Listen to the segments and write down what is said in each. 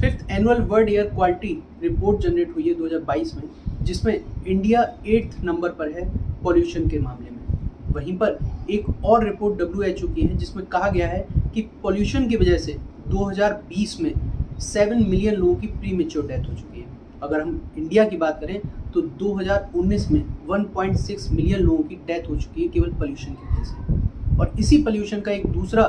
5th annual world air quality report generate हुई है 2022 में, जिसमें इंडिया 8th नंबर पर है पॉल्यूशन के मामले में। वहीं पर एक और रिपोर्ट WHO की है जिसमें कहा गया है कि पॉल्यूशन की वजह से 2020 में 7 मिलियन लोगों की प्रीमेच्योर डेथ हो चुकी है। अगर हम इंडिया की बात करें तो 2019 में 1.6 मिलियन लोगों की डेथ हो चुकी है केवल पॉल्यूशन की वजह से। और इसी पॉल्यूशन का एक दूसरा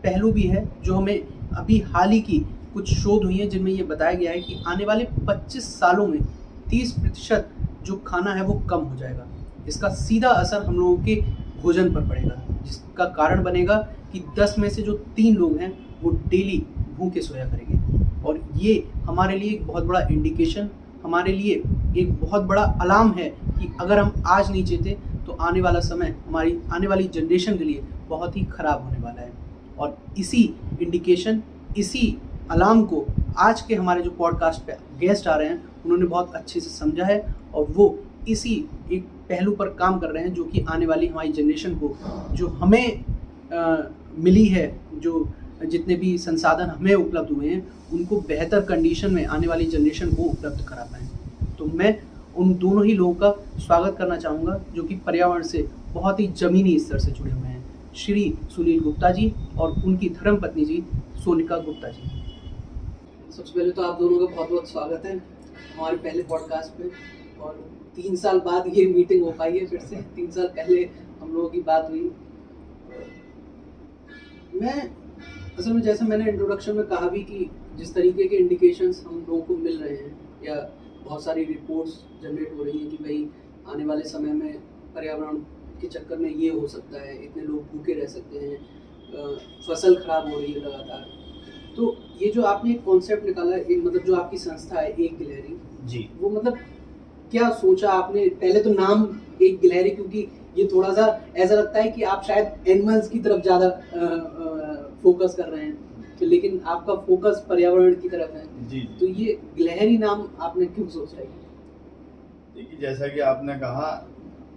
पहलू भी है जो हमें अभी हाल ही की कुछ शोध हुई है जिनमें ये बताया गया है कि आने वाले 25 सालों में 30% जो खाना है वो कम हो जाएगा। इसका सीधा असर हम लोगों के भोजन पर पड़ेगा, जिसका कारण बनेगा कि 10 में से जो 3 लोग हैं वो डेली भूखे सोया करेंगे। और ये हमारे लिए एक बहुत बड़ा इंडिकेशन, हमारे लिए एक बहुत बड़ा अलार्म है कि अगर हम आज नहीं चेते तो आने वाला समय हमारी आने वाली जनरेशन के लिए बहुत ही ख़राब होने वाला है। और इसी इंडिकेशन, इसी अलार्म को आज के हमारे जो पॉडकास्ट पे गेस्ट आ रहे हैं उन्होंने बहुत अच्छे से समझा है और वो इसी एक पहलू पर काम कर रहे हैं जो कि आने वाली हमारी जनरेशन को जो हमें मिली है, जो जितने भी संसाधन हमें उपलब्ध हुए हैं उनको बेहतर कंडीशन में आने वाली जनरेशन को उपलब्ध करा पाएँ। तो मैं उन दोनों ही लोगों का स्वागत करना चाहूँगा जो कि पर्यावरण से बहुत ही ज़मीनी स्तर से जुड़े हुए हैं, श्री सुनील गुप्ता जी और उनकी धर्मपत्नी जी सोनिका गुप्ता जी। सबसे पहले तो आप दोनों का बहुत बहुत स्वागत है हमारे पहले पॉडकास्ट पे। और 3 साल बाद ये मीटिंग हो पाई है फिर से। 3 साल पहले हम लोगों की बात हुई। मैं असल में जैसे मैंने इंट्रोडक्शन में कहा भी कि जिस तरीके के इंडिकेशंस हम लोगों को मिल रहे हैं या बहुत सारी रिपोर्ट्स जनरेट हो रही हैं कि भाई आने वाले समय में पर्यावरण के चक्कर में ये हो सकता है, इतने लोग भूखे रह सकते हैं, फसल खराब हो रही है लगातार। तो ये जो आपने एक कॉन्सेप्ट निकाला है, मतलब जो आपकी संस्था है एक गिलहरी जी, वो मतलब क्या सोचा आपने? पहले तो नाम एक गिलहरी, क्योंकि ये थोड़ा सा ऐसा लगता है कि आप शायद एनिमल्स की तरफ ज़्यादा फोकस कर रहे हैं, तो लेकिन आपका फोकस पर्यावरण की तरफ है जी। तो ये गिलहरी नाम आपने क्यों सोचा है? देखिए, जैसा कि आपने कहा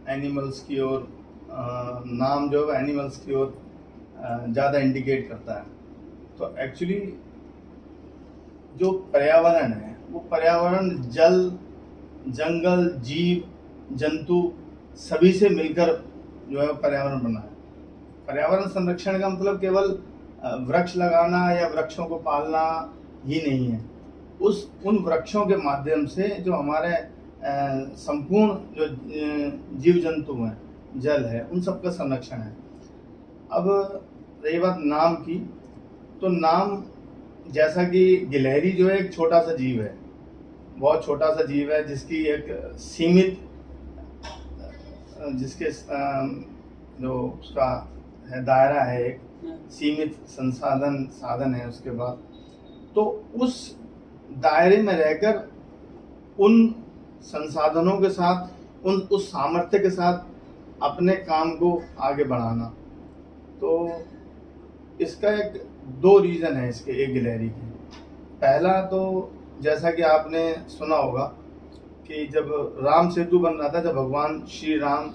एनिमल्स की ओर, नाम जो है एनिमल्स की ओर ज़्यादा इंडिकेट करता है। तो एक्चुअली जो पर्यावरण है वो पर्यावरण जल, जंगल, जीव जंतु सभी से मिलकर जो है पर्यावरण बना है। पर्यावरण संरक्षण का मतलब केवल वृक्ष लगाना या वृक्षों को पालना ही नहीं है। उन वृक्षों के माध्यम से जो हमारे संपूर्ण जो जीव जंतु हैं, जल है, उन सब का संरक्षण है। अब रही बात नाम की, तो नाम जैसा कि गिलहरी जो है एक छोटा सा जीव है, बहुत छोटा सा जीव है जिसकी एक सीमित, जिसके जो उसका है दायरा है, एक सीमित साधन है। उसके बाद तो उस दायरे में रहकर उन संसाधनों के साथ, उस सामर्थ्य के साथ अपने काम को आगे बढ़ाना। तो इसका एक 2 रीज़न है इसके एक गिलहरी के। पहला तो जैसा कि आपने सुना होगा कि जब राम सेतु बन रहा था, जब भगवान श्री राम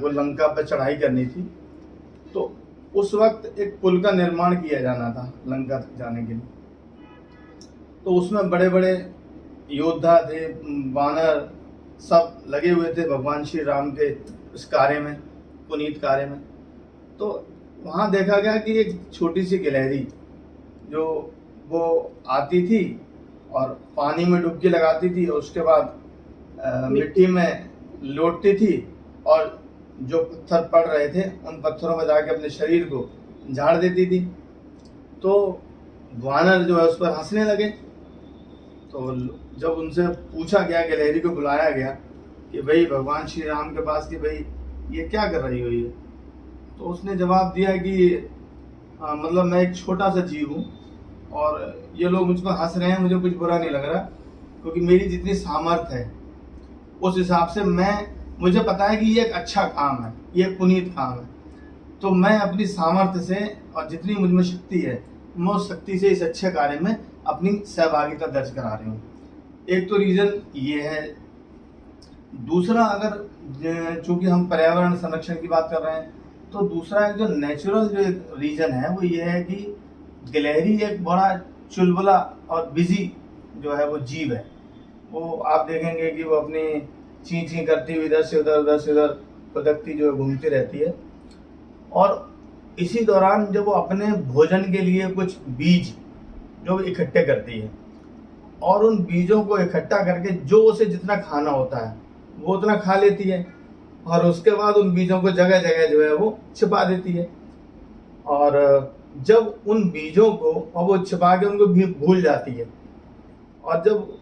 को लंका पर चढ़ाई करनी थी, तो उस वक्त एक पुल का निर्माण किया जाना था लंका तक जाने के लिए। तो उसमें बड़े बड़े योद्धा थे, वानर सब लगे हुए थे भगवान श्री राम के इस कार्य में, पुनीत कार्य में। तो वहाँ देखा गया कि एक छोटी सी गिलहरी जो वो आती थी और पानी में डुबकी लगाती थी और उसके बाद मिट्टी में लौटती थी और जो पत्थर पड़ रहे थे उन पत्थरों में जाके अपने शरीर को झाड़ देती थी। तो वानर जो है उस पर हंसने लगे। तो जब उनसे पूछा गया, गिलहरी को बुलाया गया कि भाई भगवान श्री राम के पास कि भाई ये क्या कर रही हो ये, तो उसने जवाब दिया कि मतलब मैं एक छोटा सा जीव हूँ और ये लोग मुझ पर हंस रहे हैं, मुझे कुछ बुरा नहीं लग रहा, क्योंकि मेरी जितनी सामर्थ्य है उस हिसाब से मुझे पता है कि ये एक अच्छा काम है, ये एक पुनीत काम है। तो मैं अपनी सामर्थ्य से और जितनी मुझ में शक्ति है, मैं उस शक्ति से इस अच्छे कार्य में अपनी सहभागिता दर्ज करा रही हूँ। एक तो रीज़न ये है। दूसरा, अगर चूँकि हम पर्यावरण संरक्षण की बात कर रहे हैं, तो दूसरा एक जो नेचुरल जो रीज़न है वो ये है कि गिलहरी एक बड़ा चुलबुला और बिजी जो है वो जीव है। वो आप देखेंगे कि वो अपनी ची ची करती हुई इधर से उधर खुदकती जो है घूमती रहती है। और इसी दौरान जब वो अपने भोजन के लिए कुछ बीज जो इकट्ठे करती है और उन बीजों को इकट्ठा करके जो उसे जितना खाना होता है वो उतना खा लेती है और उसके बाद उन बीजों को जगह जगह जो है वो छिपा देती है। और जब उन बीजों को और वो छिपा के उनको भी भूल जाती है और जब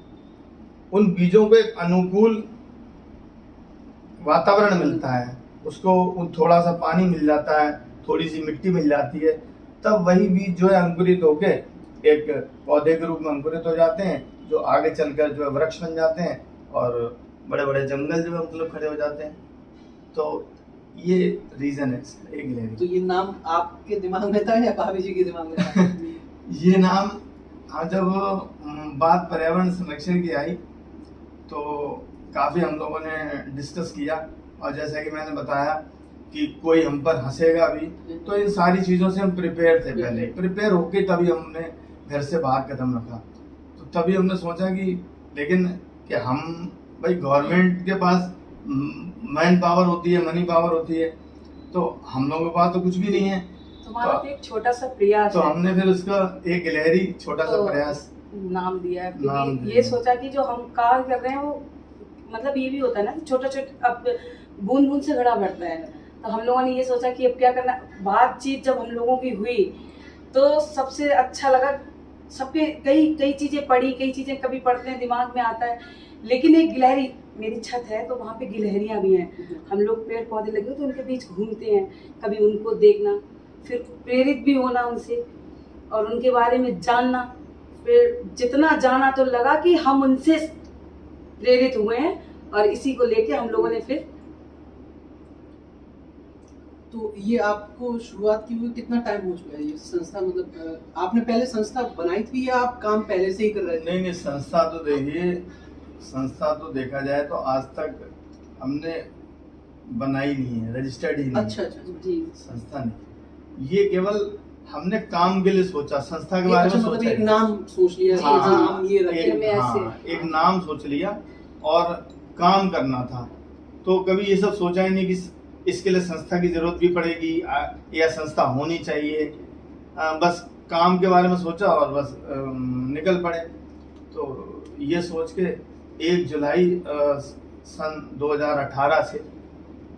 उन बीजों को एक अनुकूल वातावरण मिलता है, उसको थोड़ा सा पानी मिल जाता है, थोड़ी सी मिट्टी मिल जाती है, तब वही बीज जो है अंकुरित होके एक पौधे के रूप में अंकुरित हो जाते हैं जो आगे चलकर जो है वृक्ष बन जाते हैं और बड़े बड़े जंगल जो है मतलब खड़े हो जाते हैं। तो ये रीजन है इसका, एक गिलहरी। तो ये नाम आपके दिमाग में था या भाभी जी के दिमाग में था? ये नाम जब बात पर्यावरण संरक्षण की आई तो काफ़ी हम लोगों ने डिस्कस किया और जैसा कि मैंने बताया कि कोई हम पर हंसेगा भी, तो इन सारी चीज़ों से हम प्रिपेयर थे। पहले प्रिपेयर होके तभी हमने घर से बाहर कदम रखा। तो तभी हमने सोचा कि लेकिन कि हम भाई गवर्नमेंट के पास मैन पावर होती है, मनी पावर होती है, तो हम लोगों के पास तो कुछ भी नहीं है। तुम्हारा तो एक छोटा सा प्रयास तो हमने फिर उसका एक गिलहरी छोटा सा प्रयास नाम दिया है, क्योंकि ये सोचा कि जो हम कार्य कर रहे हैं वो मतलब ये भी होता है ना, छोटा छोटा अब बूंद बूंद से घड़ा भरता है। तो हम लोगों ने ये सोचा कि अब क्या करना। बातचीत जब हम लोगों की हुई तो सबसे अच्छा लगा। सबके कई चीजें पढ़ी, कई चीजें कभी पढ़ते हैं दिमाग में आता है, लेकिन एक गिलहरी, मेरी छत है तो वहाँ पे गिलहरियाँ भी हैं। हम लोग पेड़ पौधे लगे तो उनके बीच घूमते हैं, कभी उनको देखना, फिर प्रेरित भी होना उनसे और उनके बारे में जानना। फिर जितना जाना तो लगा कि हम उनसे प्रेरित हुए हैं और इसी को लेके हम लोगों ने फिर। तो ये आपको शुरुआत की हुई कितना टाइम हो चुका है ये संस्था? मतलब आपने पहले संस्था बनाई थी या आप काम पहले से ही कर रहे थे? नहीं, संस्था तो देखिए, संस्था तो देखा जाए तो आज तक हमने बनाई नहीं है, रजिस्टर्ड ही नहीं। अच्छा जी। संस्था नहीं, ये केवल हमने काम के लिए सोचा, संस्था के बारे में मतलब सोचा, एक नाम सोच लिया। हाँ, ये रखे एक नाम सोच लिया और काम करना था। तो कभी ये सब सोचा ही नहीं कि इसके लिए संस्था की जरूरत भी पड़ेगी या संस्था होनी चाहिए। बस काम के बारे में सोचा और बस निकल पड़े। तो ये सोच के 1 जुलाई सन 2018 से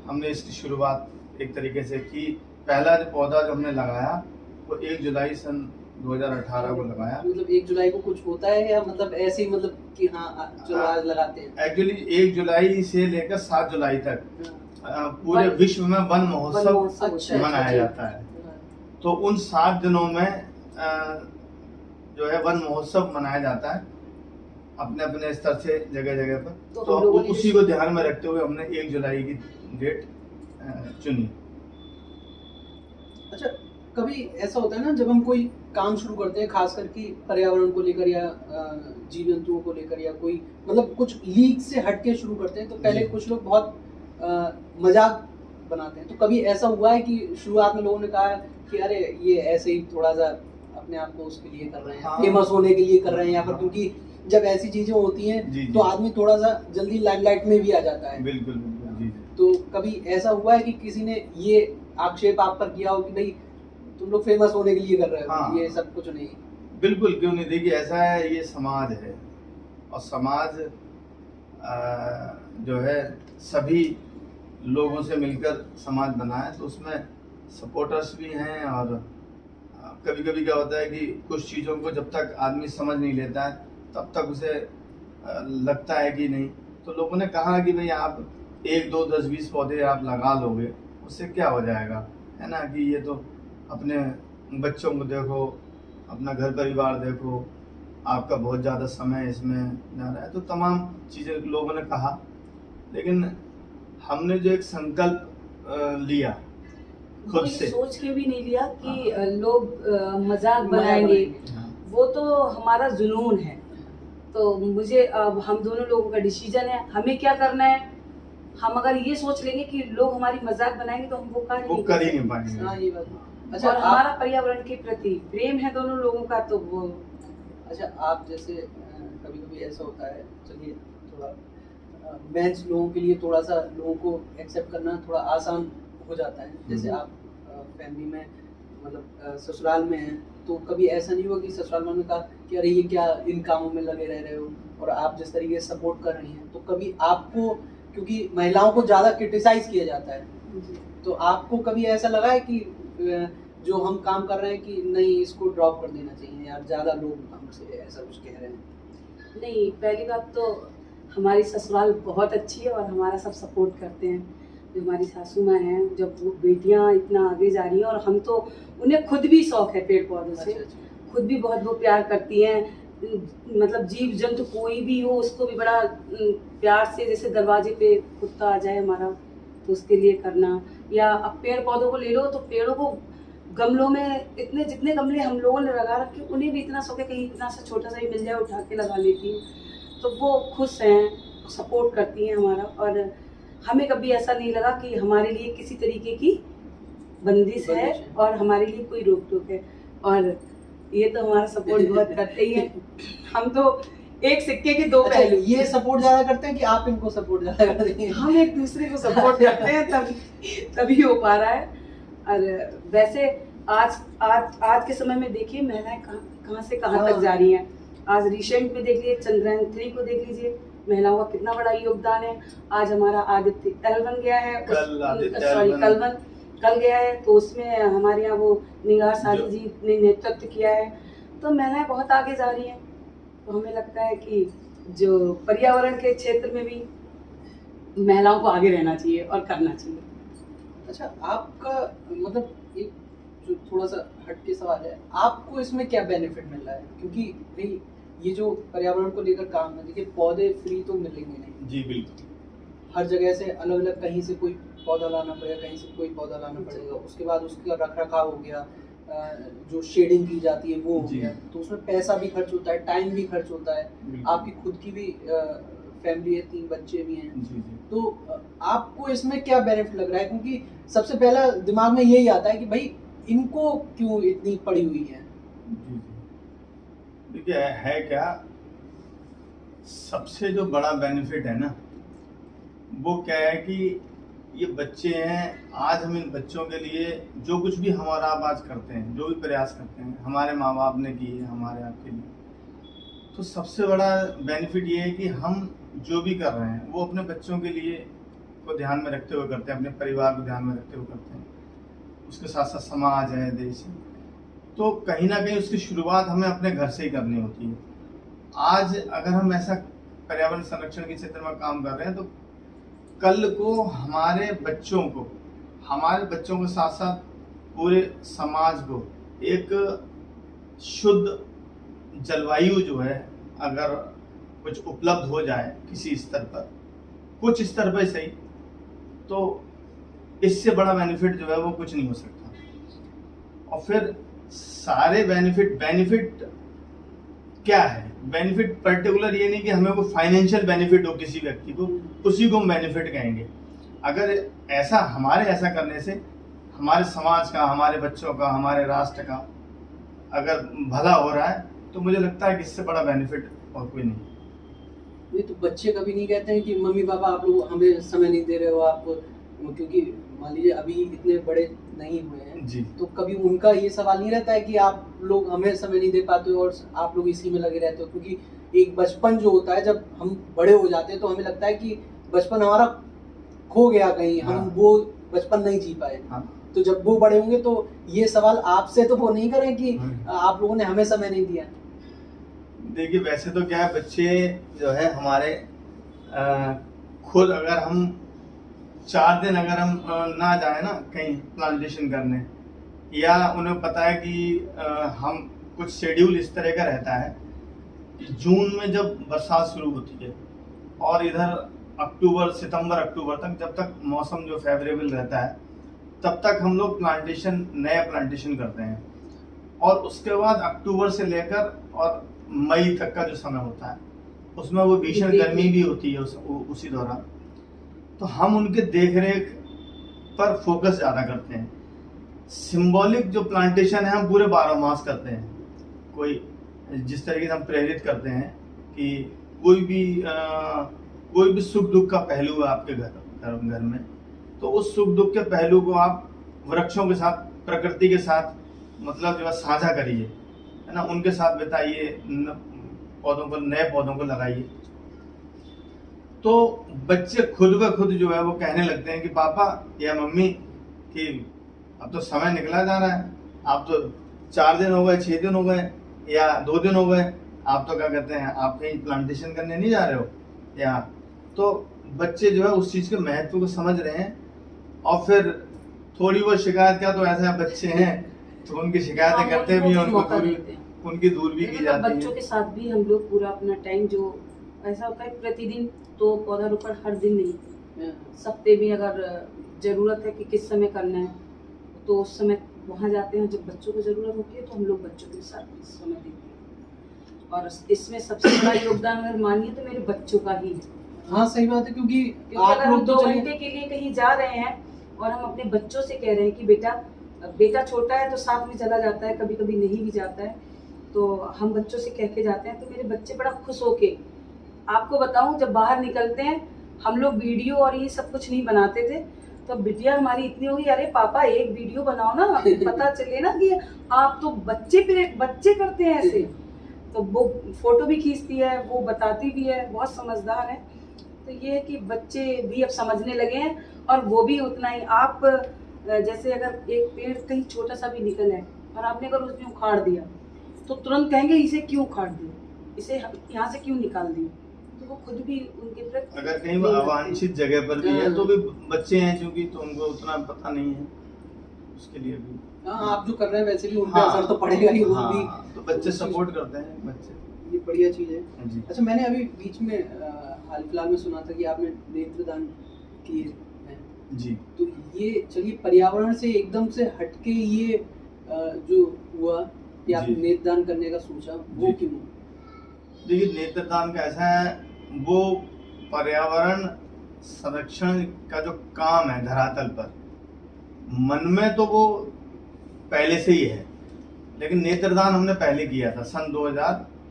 हमने इसकी शुरुआत एक तरीके से की। पहला जो पौधा जो हमने लगाया वो 1 जुलाई सन 2018 को लगाया। मतलब 1 जुलाई को कुछ होता है या मतलब ऐसे ही मतलब कि हाँ चलो आज लगाते हैं? एक्चुअली 1 जुलाई से लेकर 7 जुलाई तक पूरे विश्व में वन महोत्सव मनाया जाता है। तो उन 7 दिनों में जो है वन महोत्सव मनाया जाता है अपने अपने स्तर से जगह जगह पर। तो उसी को ध्यान में रखते हुए हमने 1 जुलाई की डेट चुनी। अच्छा, कभी ऐसा होता है ना जब हम कोई काम शुरू करते हैं, खास करके पर्यावरण को लेकर या जीव जंतुओं को लेकर या कोई मतलब कुछ लीक से हटके शुरू करते हैं, तो पहले कुछ लोग बहुत मजाक बनाते हैं। तो कभी ऐसा हुआ है कि शुरुआत में लोगों ने कहा कि अरे ये ऐसे ही थोड़ा सा अपने आप को उसके लिए कर रहे हैं, फेमस होने के लिए कर रहे हैं, या फिर क्योंकि जब ऐसी चीजें होती हैं तो आदमी थोड़ा सा जल्दी लाइमलाइट में भी आ जाता है। बिल्कुल जी। तो कभी ऐसा हुआ है कि किसी ने ये आक्षेप आप पर किया हो कि भाई तुम लोग फेमस होने के लिए कर रहे हो? हाँ। ये सब कुछ नहीं। बिल्कुल, क्यों नहीं। देखिए ऐसा है, ये समाज है और समाज जो है सभी लोगों से मिलकर समाज बना है। तो उसमें सपोर्टर्स भी हैं और कभी कभी क्या होता है कि कुछ चीज़ों को जब तक आदमी समझ नहीं लेता है तब तक उसे लगता है कि नहीं। तो लोगों ने कहा कि भाई आप 1, 2, 10, 20 पौधे आप लगा लोगे, उससे क्या हो जाएगा, है ना। कि ये तो अपने बच्चों को देखो, अपना घर परिवार देखो, आपका बहुत ज़्यादा समय इसमें जा रहा है। तो तमाम चीज़ें लोगों ने कहा, लेकिन हमने जो एक संकल्प लिया खुद से, सोच के भी नहीं लिया कि लोग मजाक बनाएंगे। वो तो हमारा जुनून है। तो मुझे अब हम दोनों लोगों का डिसीजन है, हमें क्या करना है। हम अगर ये सोच लेंगे कि लोग हमारी मजाक बनाएंगे तो हम वो कर ही नहीं पाएंगे। हाँ, ये बात। अच्छा, और हमारा पर्यावरण के प्रति प्रेम है दोनों लोगों का, तो वो अच्छा, आप जैसे कभी कभी ऐसा होता है, चलिए थोड़ा मेंस लोगों के लिए थोड़ा सा लोगों को एक्सेप्ट करना थोड़ा आसान हो जाता है, जैसे आप फैमिली में मतलब ससुराल में हैं, तो कभी ऐसा नहीं हुआ कि ससुराल वालों ने कहा कि अरे ये क्या इन कामों में लगे रह रहे हो, और आप जिस तरीके से सपोर्ट कर रही हैं, तो कभी आपको, क्योंकि महिलाओं को ज़्यादा क्रिटिसाइज किया जाता है, तो आपको कभी ऐसा लगा है कि जो हम काम कर रहे हैं कि नहीं इसको ड्रॉप कर देना चाहिए यार, ज़्यादा लोग हमसे ऐसा कुछ कह रहे हैं? नहीं, पहली बात तो हमारी ससुराल बहुत अच्छी है और हमारा सब सपोर्ट करते हैं। जो हमारी सासू माँ हैं, जब वो बेटियाँ इतना आगे जा रही हैं, और हम तो उन्हें खुद भी शौक है पेड़ पौधों से, खुद भी बहुत वो प्यार करती हैं। मतलब जीव जंतु कोई भी हो उसको भी बड़ा प्यार से, जैसे दरवाजे पे कुत्ता आ जाए हमारा तो उसके लिए करना, या अब पेड़ पौधों को ले लो तो पेड़ों को गमलों में इतने जितने गमले हम लोगों ने लगा रखे, उन्हें भी इतना शौक है कहीं इतना सा छोटा सा ही मिल जाए उठा के लगा लेती हैं। तो वो खुश हैं, सपोर्ट करती हैं हमारा, और हमें कभी ऐसा नहीं लगा कि हमारे लिए किसी तरीके की बंदिश है और हमारे लिए कोई रोक टोक है। और ये तो हमारा सपोर्ट बहुत करते ही है। हम तो एक सिक्के के दो पहलू। ये सपोर्ट ज्यादा करते हैं कि आप इनको सपोर्ट ज्यादा करते हैं? हम एक दूसरे को सपोर्ट करते हैं, तभी हो पा रहा है। और वैसे आज के समय में देखिए महिलाएं कहाँ से कहाँ तक जा रही हैं। आज रिसेंट में देख लीजिए चंद्रयान 3 को देख लीजिए, महिलाओं का कितना बड़ा योगदान है। आज हमारा आदित्य एल बन गया है, कल गया है, तो उसमें हमारे यहाँ वो निगार सारी जी ने नेतृत्व किया है। तो महिलाएं बहुत आगे जा रही हैं, तो हमें लगता है कि जो पर्यावरण के क्षेत्र में भी महिलाओं को आगे रहना चाहिए और करना चाहिए। अच्छा, आपका मतलब एक जो थोड़ा सा हटके सवाल है, आपको इसमें क्या बेनिफिट मिल रहा है? क्योंकि भाई ये जो पर्यावरण को लेकर काम है, देखिए पौधे फ्री तो मिलेंगे नहीं। जी बिल्कुल। हर जगह से अलग अलग, कहीं से कोई पौधा लाना पड़ेगा, कहीं से कोई पौधा लाना पड़ेगा, उसके बाद उसका रख रखाव हो गया, जो शेडिंग की जाती है वो हो गया, तो उसमें पैसा भी खर्च होता है, टाइम भी खर्च होता है, आपकी खुद की भी फैमिली है, 3 बच्चे भी हैं। जी। तो आपको इसमें क्या बेनिफिट लग रहा है? क्योंकि सबसे पहला दिमाग में यही आता है कि भाई इनको क्यों इतनी पड़ी हुई है। जी। देखिए है क्या, सबसे जो बड़ा बेनिफिट है ना, वो क्या है कि ये बच्चे हैं। आज हम इन बच्चों के लिए जो कुछ भी हमारा आप आज करते हैं, जो भी प्रयास करते हैं, हमारे माँ बाप ने किए हमारे आपके लिए, तो सबसे बड़ा बेनिफिट ये है कि हम जो भी कर रहे हैं वो अपने बच्चों के लिए को ध्यान में रखते हुए करते हैं, अपने परिवार को ध्यान में रखते हुए करते हैं, उसके साथ साथ समाज है, देश है। तो कहीं ना कहीं उसकी शुरुआत हमें अपने घर से ही करनी होती है। आज अगर हम ऐसा पर्यावरण संरक्षण के क्षेत्र में काम कर रहे हैं, तो कल को हमारे बच्चों के साथ साथ पूरे समाज को एक शुद्ध जलवायु जो है, अगर कुछ उपलब्ध हो जाए किसी स्तर पर, कुछ स्तर पर सही, तो इससे बड़ा बेनिफिट जो है वो कुछ नहीं हो सकता। और फिर सारे बेनिफिट क्या है? बेनिफिट पर्टिकुलर ये नहीं कि हमें कोई फाइनेंशियल बेनिफिट हो किसी व्यक्ति को, उसी को हम बेनिफिट कहेंगे। अगर ऐसा करने से हमारे समाज का, हमारे बच्चों का, हमारे राष्ट्र का अगर भला हो रहा है, तो मुझे लगता है कि इससे बड़ा बेनिफिट और कोई नहीं। ये तो बच्चे कभी नहीं कहते हैं कि मम्मी पापा आप लोग हमें समय नहीं दे रहे हो, आप क्योंकि मान लीजिए अभी इतने बड़े नहीं हुए हैं जी, तो कभी उनका ये सवाल नहीं रहता है कि आप लोग हमें समय नहीं दे पाते हो और आप लोग इसी में लगे रहते हो? क्योंकि एक बचपन जो होता है, जब हम बड़े हो जाते हैं तो हमें लगता है कि बचपन हमारा खो गया कहीं, हम वो बचपन नहीं जी पाए। तो जब वो बड़े होंगे तो ये सवाल आपसे तो वो नहीं करें कि आप लोगों ने हमें समय नहीं दिया। देखिए वैसे तो क्या है, बच्चे जो है हमारे खुद अगर हम 4 दिन अगर हम ना जाए ना कहीं प्लांटेशन करने, या उन्हें पता है कि हम कुछ शेड्यूल इस तरह का रहता है कि जून में जब बरसात शुरू होती है और इधर सितंबर अक्टूबर तक, जब तक मौसम जो फेवरेबल रहता है, तब तक हम लोग नया प्लांटेशन करते हैं। और उसके बाद अक्टूबर से लेकर और मई तक का जो समय होता है, उसमें वो भीषण गर्मी भी होती है उसी दौरान। तो हम उनके देखरेख पर फोकस ज़्यादा करते हैं। सिंबॉलिक जो प्लांटेशन है हम पूरे 12 मास करते हैं। कोई जिस तरीके से हम प्रेरित करते हैं कि कोई भी सुख दुख का पहलू है आपके घर में, तो उस सुख दुख के पहलू को आप वृक्षों के साथ, प्रकृति के साथ मतलब जो है साझा करिए, है ना, उनके साथ बिताइए, नए पौधों को लगाइए। तो बच्चे खुद ब खुद जो है वो कहने लगते हैं कि पापा या मम्मी कि अब तो समय निकला जा रहा है, आप तो 4 दिन हो गए, 6 दिन हो गए या 2 दिन हो गए, आप तो क्या कहते हैं, आप कहीं प्लांटेशन करने नहीं जा रहे हो या। तो बच्चे जो है उस चीज के महत्व को समझ रहे हैं। और फिर थोड़ी बहुत शिकायत का तो ऐसे बच्चे हैं तो उनकी शिकायतें करते भी हैं, उनकी दूर भी की जाती है। बच्चों के साथ भी हम लोग पूरा अपना टाइम, जो ऐसा होता है प्रतिदिन तो पौधारोपण हर दिन नहीं, सप्ताह में अगर जरूरत है कि किस समय करना है तो उस समय वहाँ जाते हैं। जब बच्चों को जरूरत होती है तो हम लोग बच्चों के साथ समय देते हैं। और इसमें सबसे बड़ा योगदान अगर मानिए तो मेरे बच्चों का ही है। हाँ सही बात है, क्योंकि अगर हम 2 घंटे के लिए कहीं जा रहे हैं और हम अपने बच्चों से कह रहे हैं कि बेटा छोटा है तो साथ में चला जाता है, कभी कभी नहीं भी जाता है, तो हम बच्चों से कह के जाते हैं तो मेरे बच्चे बड़ा खुश होके, आपको बताऊं, जब बाहर निकलते हैं, हम लोग वीडियो और ये सब कुछ नहीं बनाते थे, तो बिटिया हमारी इतनी होगी, अरे पापा एक वीडियो बनाओ ना, पता चले ना कि आप तो बच्चे करते हैं ऐसे। तो वो फोटो भी खींचती है, वो बताती भी है, बहुत समझदार है। तो ये है कि बच्चे भी अब समझने लगे हैं और वो भी उतना ही। आप जैसे अगर एक पेड़ कहीं छोटा सा भी निकल है और आपने अगर उसमें उखाड़ दिया तो तुरंत कहेंगे इसे क्यों उखाड़ दिया, इसे यहाँ से क्यों निकाल दिया। तो वो खुद भी उनके प्रति, अगर कहीं अवांछित जगह पर भी है तो भी बच्चे हैं क्योंकि, तो उनको उतना पता नहीं है, उसके लिए भी आप जो कर रहे हैं वैसे भी उन पे असर तो पड़ेगा ही। वो भी तो बच्चे सपोर्ट करते हैं, बच्चे, ये बढ़िया चीज है जी। अच्छा, मैंने अभी बीच में हाल फिलहाल में सुना था कि आपने नेत्रदान किए हैं जी। तो ये चलिए पर्यावरण से एकदम से हटके ये जो हुआ कि आपने नेत्रदान करने का सोचा, वो क्यों? देखिए नेत्रदान का ऐसा है, वो पर्यावरण संरक्षण का जो काम है धरातल पर, मन में तो वो पहले से ही है, लेकिन नेत्रदान हमने पहले किया था सन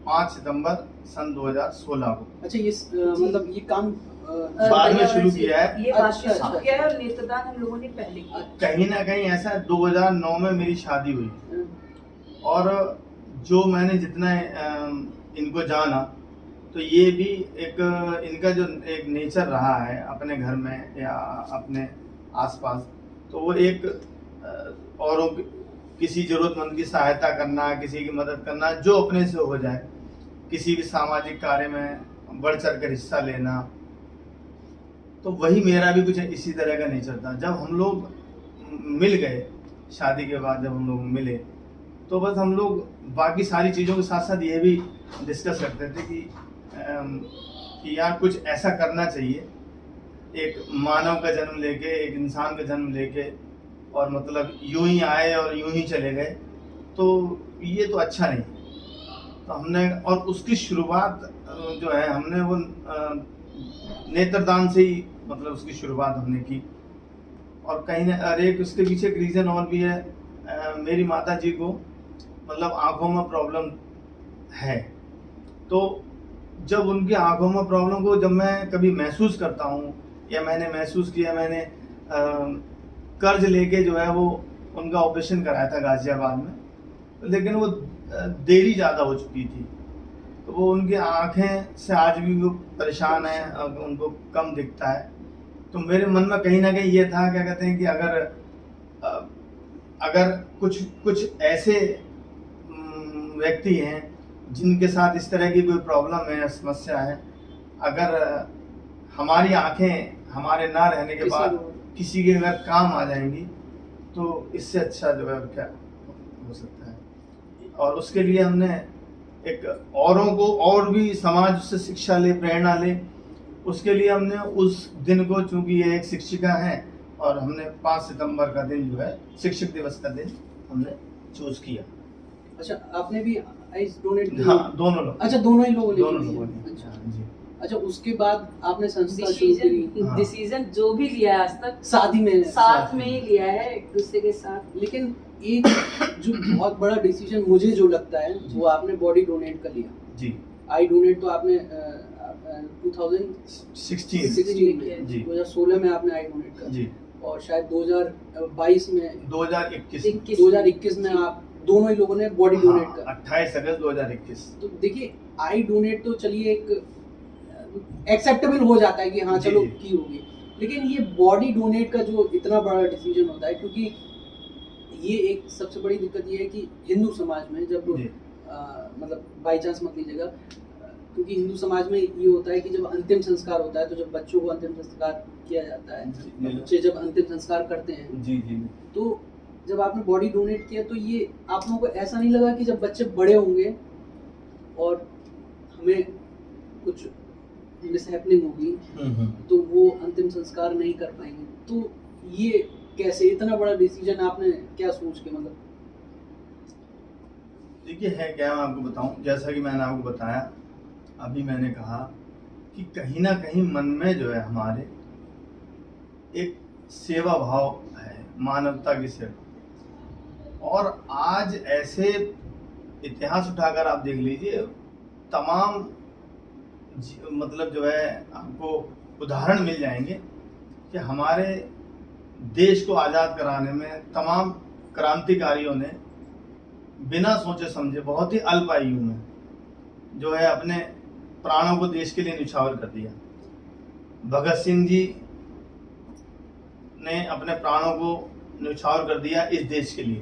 5 सितंबर सन 2016 को। अच्छा, ये मतलब ये काम बाद में शुरू किया है, ये बात शुरू किया है, और नेत्रदान हम लोगों ने पहले किया। कहीं ना कहीं ऐसा 2009 में मेरी शादी हुई और जो मैंने जितना इनको जाना, तो ये भी एक इनका जो एक नेचर रहा है अपने घर में या अपने आसपास, तो वो एक औरों किसी जरूरतमंद की सहायता करना, किसी की मदद करना, जो अपने से हो जाए, किसी भी सामाजिक कार्य में बढ़ चढ़ कर हिस्सा लेना, तो वही मेरा भी कुछ इसी तरह का नेचर था। जब हम लोग मिल गए, शादी के बाद जब हम लोग मिले, तो बस हम लोग बाकी सारी चीज़ों के साथ साथ ये भी डिस्कस करते थे कि यार कुछ ऐसा करना चाहिए, एक मानव का जन्म लेके, एक इंसान का जन्म लेके, और मतलब यूं ही आए और यूं ही चले गए, तो ये तो अच्छा नहीं। तो हमने, और उसकी शुरुआत जो है हमने वो नेत्रदान से ही मतलब उसकी शुरुआत हमने की। और कहीं ना, और एक उसके पीछे एक रीज़न और भी है, मेरी माता जी को मतलब आँखों में प्रॉब्लम है, तो जब उनकी आँखों में प्रॉब्लम को जब मैं कभी महसूस करता हूँ, या मैंने महसूस किया, मैंने कर्ज लेके जो है वो उनका ऑपरेशन कराया था गाजियाबाद में, लेकिन वो देरी ज़्यादा हो चुकी थी, तो वो उनकी आँखें से आज भी वो परेशान है, उनको कम दिखता है। तो मेरे मन में कहीं ना कहीं ये था, क्या कहते हैं कि अगर कुछ ऐसे व्यक्ति हैं जिनके साथ इस तरह की कोई प्रॉब्लम है, समस्या है, अगर हमारी आँखें हमारे ना रहने के बाद किसी के अगर काम आ जाएंगी, तो इससे अच्छा जो है क्या हो सकता है। और उसके लिए हमने एक औरों को और भी समाज से शिक्षा ले, प्रेरणा ले, उसके लिए हमने उस दिन को, चूंकि ये एक शिक्षिका है, और हमने 5 सितंबर का दिन जो है शिक्षक दिवस का दिन हमने चूज किया। अच्छा, आपने भी आइस डोनेट किया? हाँ, दोनों लोग। अच्छा, दोनों ही लोगों ने। अच्छा जी। अच्छा, उसके बाद आपने संस्था शुरू की? डिसीजन जो भी लिया आज तक साथ में ही लिया है, एक दूसरे के साथ। लेकिन एक जो बहुत बड़ा डिसीजन मुझे जो लगता है वो आपने बॉडी डोनेट कर लिया जी। आई डोनेट तो आपने 16 में जी 2016 में आपने आई डोनेट कर जी और शायद 2022 में 2021 में आप दोनों ही लोगों ने बॉडी डोनेट कर 28 अगस्त 2021। तो देखिए आई डोनेट तो चलिए एक एक्सेप्टेबल हो जाता है कि हाँ जी, चलो जी। की होगी, लेकिन ये बॉडी डोनेट का जो इतना बड़ा डिसीजन होता है, क्योंकि ये एक सबसे बड़ी दिक्कत ये है कि हिंदू समाज में जब जी। मतलब बाई चांस मत लीजिएगा, क्योंकि हिंदू समाज में ये होता है कि जब अंतिम संस्कार होता है तो जब बच्चों को अंतिम संस्कार किया जाता है, जी। बच्चे जब अंतिम संस्कार करते हैं जी जी तो जब आपने बॉडी डोनेट किया तो ये आप लोगों को ऐसा नहीं लगा कि जब बच्चे बड़े होंगे और हमें कुछ मिसहैपनिंग होगी तो वो अंतिम संस्कार नहीं कर पाएंगे, तो ये कैसे इतना बड़ा डिसीजन आपने क्या सोच के मतलब? देखिए है क्या, मैं आपको बताऊं, जैसा कि मैंने आपको बताया अभी, मैंने कहा कि कहीं ना कहीं मन में जो है हमारे एक सेवा भाव है, मानवता की सेवा। और आज ऐसे इतिहास उठाकर आप देख लीजिए, तमाम मतलब जो है आपको उदाहरण मिल जाएंगे कि हमारे देश को आज़ाद कराने में तमाम क्रांतिकारियों ने बिना सोचे समझे बहुत ही अल्प आयु में जो है अपने प्राणों को देश के लिए न्यौछावर कर दिया। भगत सिंह जी ने अपने प्राणों को न्यौछावर कर दिया इस देश के लिए।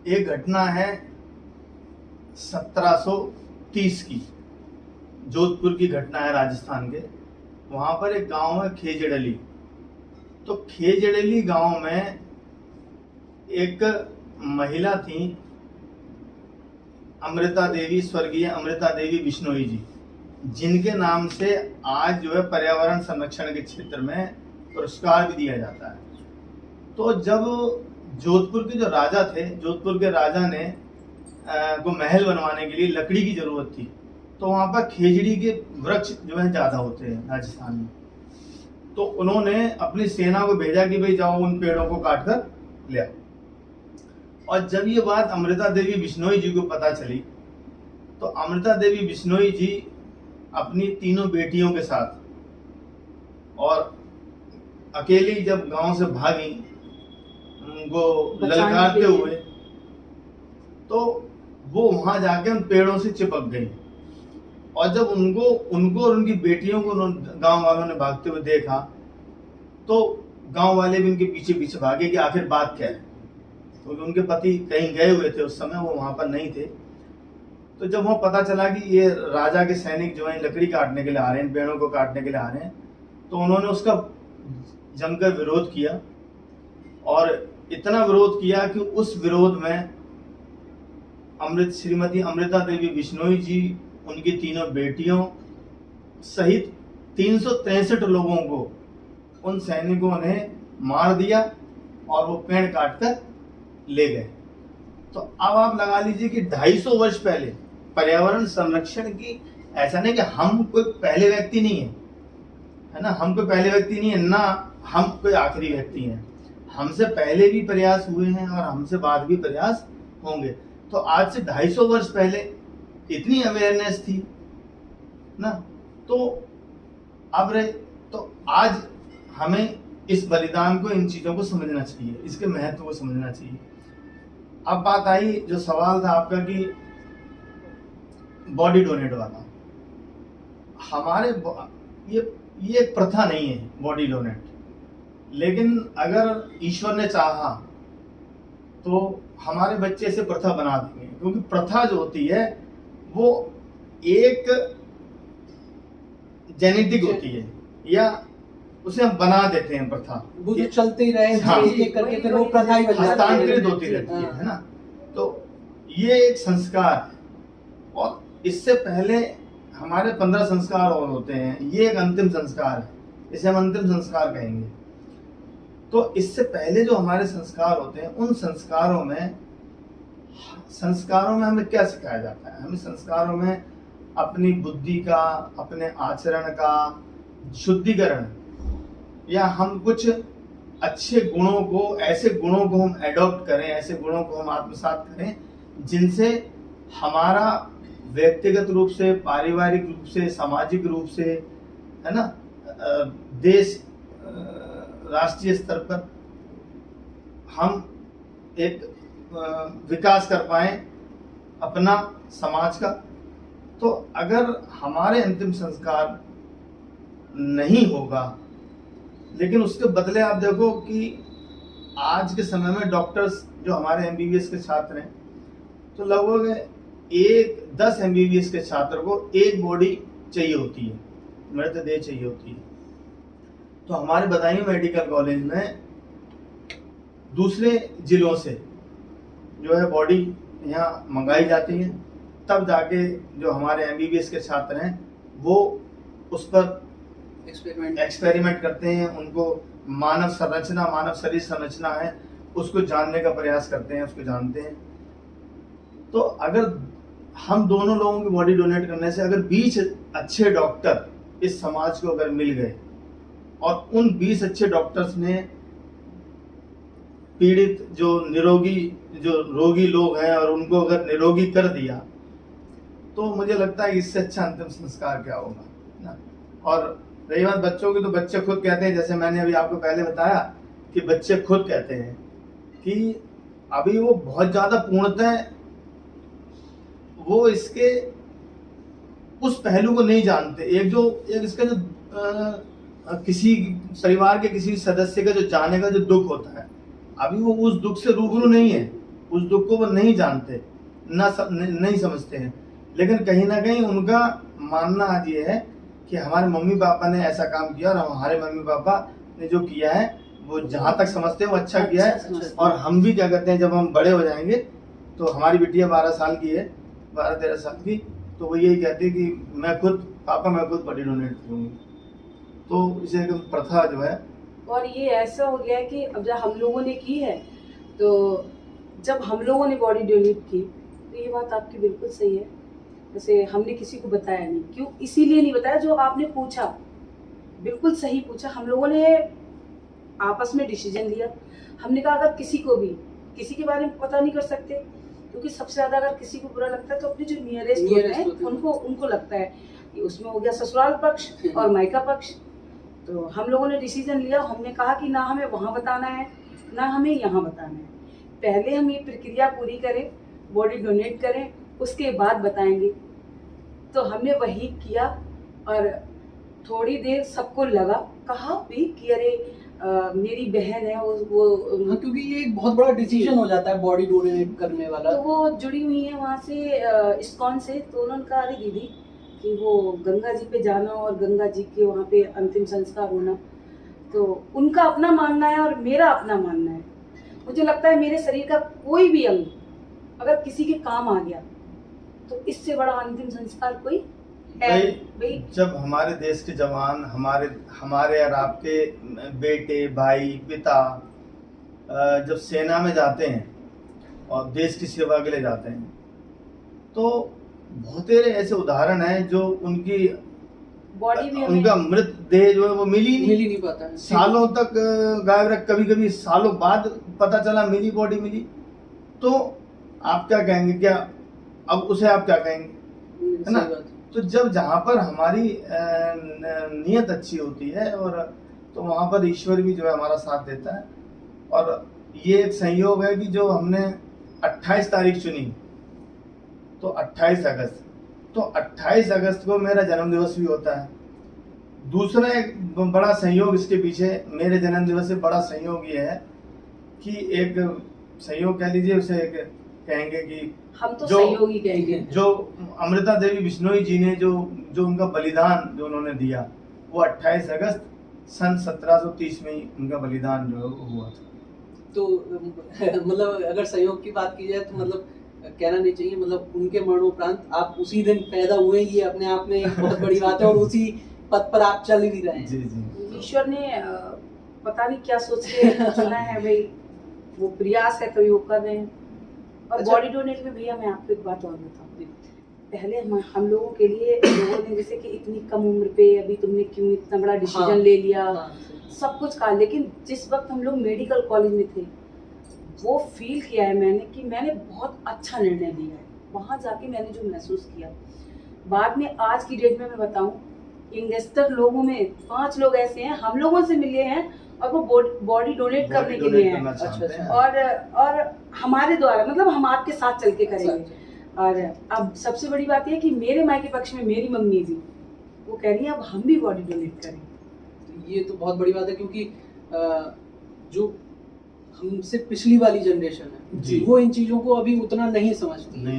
एक घटना है 1730 की, जोधपुर की घटना है राजस्थान के। वहां पर एक गांव है खेजड़ली। तो खेजड़ली गांव में एक महिला थी, अमृता देवी, स्वर्गीय अमृता देवी बिश्नोई जी, जिनके नाम से आज जो है पर्यावरण संरक्षण के क्षेत्र में पुरस्कार भी दिया जाता है। तो जब जोधपुर के जो राजा थे, जोधपुर के राजा ने को महल बनवाने के लिए लकड़ी की जरूरत थी, तो वहां पर खेजड़ी के वृक्ष जो है ज्यादा होते हैं राजस्थान में। तो उन्होंने अपनी सेना को भेजा कि भाई जाओ उन पेड़ों को काट कर ले आओ। और जब ये बात अमृता देवी बिश्नोई जी को पता चली तो अमृता देवी बिश्नोई जी अपनी तीनों बेटियों के साथ और अकेली जब गांव से भागी उनको ललकारते हुए, तो वो वहां जाके उन पेड़ों से चिपक गई। और जब उनको और उनकी बेटियों को गांव वालों ने भागते हुए देखा तो गांव वाले भी उनके पीछे पीछे भागे कि आखिर बात क्या है। तो उनके पति कहीं गए हुए थे उस समय, वो वहां पर नहीं थे। तो जब वहां पता चला कि ये राजा के सैनिक जो है लकड़ी काटने के लिए आ रहे हैं, पेड़ों को काटने के लिए आ रहे हैं, तो उन्होंने उसका जमकर विरोध किया। और इतना विरोध किया कि उस विरोध में श्रीमती अमृता देवी बिश्नोई जी, उनकी तीनों बेटियों सहित 363 लोगों को उन सैनिकों ने मार दिया और वो पेड़ काटकर ले गए। तो अब आप लगा लीजिए कि 250 वर्ष पहले पर्यावरण संरक्षण की, ऐसा नहीं कि हम कोई पहले व्यक्ति नहीं है ना, हम कोई पहले व्यक्ति नहीं है ना, हम कोई आखिरी व्यक्ति हैं। हमसे पहले भी प्रयास हुए हैं और हमसे बाद भी प्रयास होंगे। तो आज से 250 वर्ष पहले इतनी अवेयरनेस थी ना, तो आज हमें इस बलिदान को, इन चीजों को समझना चाहिए, इसके महत्व को समझना चाहिए। अब बात आई जो सवाल था आपका कि बॉडी डोनेट वाला, हमारे ये एक प्रथा नहीं है बॉडी डोनेट, लेकिन अगर ईश्वर ने चाहा तो हमारे बच्चे से प्रथा बना देंगे। क्योंकि प्रथा जो होती है वो एक जेनेटिक होती है, या उसे हम बना देते हैं प्रथा, वो जो चलते ही रहे हाँ, करके फिर वो प्रथा ही बन जाती है, हस्तांतरित होती रहती है ना। तो ये एक संस्कार है। और इससे पहले हमारे 15 संस्कार और होते हैं, ये एक अंतिम संस्कार है, इसे हम अंतिम संस्कार कहेंगे। तो इससे पहले जो हमारे संस्कार होते हैं, उन संस्कारों में हमें क्या सिखाया जाता है? हमें संस्कारों में अपनी बुद्धि का, अपने आचरण का शुद्धिकरण, या हम कुछ अच्छे गुणों को, ऐसे गुणों को हम एडॉप्ट करें, ऐसे गुणों को हम आत्मसात करें जिनसे हमारा व्यक्तिगत रूप से, पारिवारिक रूप से, सामाजिक रूप से, है ना, देश, राष्ट्रीय स्तर पर हम एक विकास कर पाए अपना, समाज का। तो अगर हमारे अंतिम संस्कार नहीं होगा, लेकिन उसके बदले आप देखो कि आज के समय में डॉक्टर्स जो हमारे एमबीबीएस के छात्र हैं, तो लगभग 10 एमबीबीएस के छात्र को एक बॉडी चाहिए होती है, मृतदेह चाहिए होती है। तो हमारे बदायूं मेडिकल कॉलेज में दूसरे जिलों से जो है बॉडी यहाँ मंगाई जाती है, तब जाके जो हमारे एमबीबीएस के छात्र हैं वो उस पर एक्सपेरिमेंट करते हैं, उनको मानव संरचना, मानव शरीर संरचना है उसको जानने का प्रयास करते हैं, उसको जानते हैं। तो अगर हम दोनों लोगों की बॉडी डोनेट करने से अगर 20 अच्छे डॉक्टर इस समाज को अगर मिल गए और उन 20 अच्छे डॉक्टर्स ने पीड़ित जो रोगी लोग हैं और उनको अगर निरोगी कर दिया, तो मुझे लगता है इससे अच्छा अंतिम संस्कार क्या होगा ना। और रही बात बच्चों की, तो बच्चे खुद कहते हैं, जैसे मैंने अभी आपको पहले बताया कि बच्चे खुद कहते हैं कि अभी वो बहुत ज्यादा पूर्णतः वो इसके उस पहलू को नहीं जानते। एक इसका जो किसी परिवार के किसी सदस्य का जो जाने का जो दुख होता है, अभी वो उस दुख से रूबरू नहीं है, उस दुख को वो नहीं जानते, नहीं समझते हैं। लेकिन कहीं ना कहीं उनका मानना आज ये है कि हमारे मम्मी पापा ने ऐसा काम किया और हमारे मम्मी पापा ने जो किया है वो जहां तक समझते हैं वो अच्छा किया है। और हम भी क्या करते हैं, जब हम बड़े हो जाएंगे, तो हमारी बिटिया 12 साल की है, 12-13 साल की, तो वो यही कहती है कि मैं खुद बॉडी डोनेट करूंगी। तो इसे एक प्रथा जो है, और ये ऐसा हो गया है कि अब जब हम लोगों ने की है, तो जब हम लोगों ने बॉडी डोनेट की, तो ये बात आपकी बिल्कुल सही है। जैसे हमने किसी को बताया नहीं, क्यों? इसीलिए नहीं बताया जो आपने पूछा, बिल्कुल सही पूछा। हम लोगों ने आपस में डिसीजन लिया, हमने कहा अगर किसी को भी किसी के बारे में पता नहीं कर सकते, क्योंकि सबसे ज्यादा अगर किसी को बुरा लगता है तो अपने जो नियरेस्ट होते हैं उनको लगता है कि उसमें हो गया ससुराल पक्ष और मायका पक्ष। तो हम लोगों ने डिसीजन लिया, हमने कहा कि ना हमें वहाँ बताना है ना हमें यहाँ बताना है, पहले हम ये प्रक्रिया पूरी करें, बॉडी डोनेट करें, उसके बाद बताएंगे। तो हमने वही किया और थोड़ी देर सबको लगा, कहा भी कि अरे मेरी बहन है वो हाँ, क्योंकि ये एक बहुत बड़ा डिसीजन हो जाता है बॉडी डोनेट करने वाला। तो वो जुड़ी हुई है वहाँ से इस्कॉन से, तो उन्होंने कहा अरे दीदी कि वो गंगा जी पे जाना और गंगा जी के वहाँ पे अंतिम संस्कार होना, तो उनका अपना मानना है और मेरा अपना मानना है। मुझे लगता है मेरे शरीर का कोई भी अंग अगर किसी के काम आ गया तो इससे बड़ा अंतिम संस्कार कोई है भाई। जब हमारे देश के जवान, हमारे और आपके बेटे, भाई, पिता जब सेना में जाते हैं और देश की सेवा के लिए जाते हैं, तो बहुत ऐसे उदाहरण हैं जो उनकी बॉडी में उनका मृतदेह जो है वो मिल ही नहीं पाता, सालों तक गायब रख, कभी सालों बाद पता चला मिली, बॉडी मिली। तो आप क्या कहेंगे, क्या अब उसे आप क्या कहेंगे, है ना। तो जब जहाँ पर हमारी नीयत अच्छी होती है और तो वहाँ पर ईश्वर भी जो है हमारा साथ देता है। और ये एक संयोग है कि जो हमने 28 तारीख चुनी, तो 28 अगस्त, तो 28 अगस्त को मेरा जन्मदिवस भी होता है। दूसरा एक बड़ा संयोग इसके पीछे, मेरे जन्मदिवस से बड़ा संयोग ये है कि एक संयोग कह लीजिए उसे, एक कहेंगे कि हम तो सहयोगी कहेंगे, जो अमृता देवी बिश्नोई जी ने जो उनका बलिदान जो उन्होंने दिया, वो 28 अगस्त सन 1730 में ही उनका बलिदान जो हुआ था। तो मतलब अगर सहयोग की बात की जाए तो मतलब कहना नहीं चाहिए, मतलब उनके मरणोपरांत आप उसी दिन पैदा हुए, ये अपने आप में एक बहुत बड़ी बात है और उसी पद पर आप चल भी रहे हैं। जी जी, ईश्वर ने पता नहीं क्या सोच के चुना है भाई, वो प्रयास है तभी वो कर रहे हैं। और बॉडी डोनेट में भैया मैं आपको एक बात और बताऊँ, पहले हम लोगों के लिए लोगों ने जैसे कि इतनी कम उम्र पे अभी तुमने क्यों इतना बड़ा डिसीजन ले लिया, सब कुछ कहा, लेकिन जिस वक्त हम लोग मेडिकल कॉलेज में थे वो फील किया है मैंने कि मैंने बहुत अच्छा निर्णय लिया है। वहाँ जाके मैंने जो महसूस किया, बाद में आज की डेट में मैं बताऊं, इन्वेस्टर लोगों में 5 लोग ऐसे हैं हम लोगों से मिले हैं और वो बॉडी डोनेट करने के लिए हैं। अच्छा। और हमारे द्वारा मतलब हम आपके साथ चल के करेंगे। और अब सबसे बड़ी बात यह कि मेरे माँ के पक्ष में मेरी मम्मी जी वो कह रही है अब हम भी बॉडी डोनेट करें। ये तो बहुत बड़ी बात है, क्योंकि जो हमसे पिछली वाली जनरेशन है वो इन चीजों को अभी उतना नहीं समझती।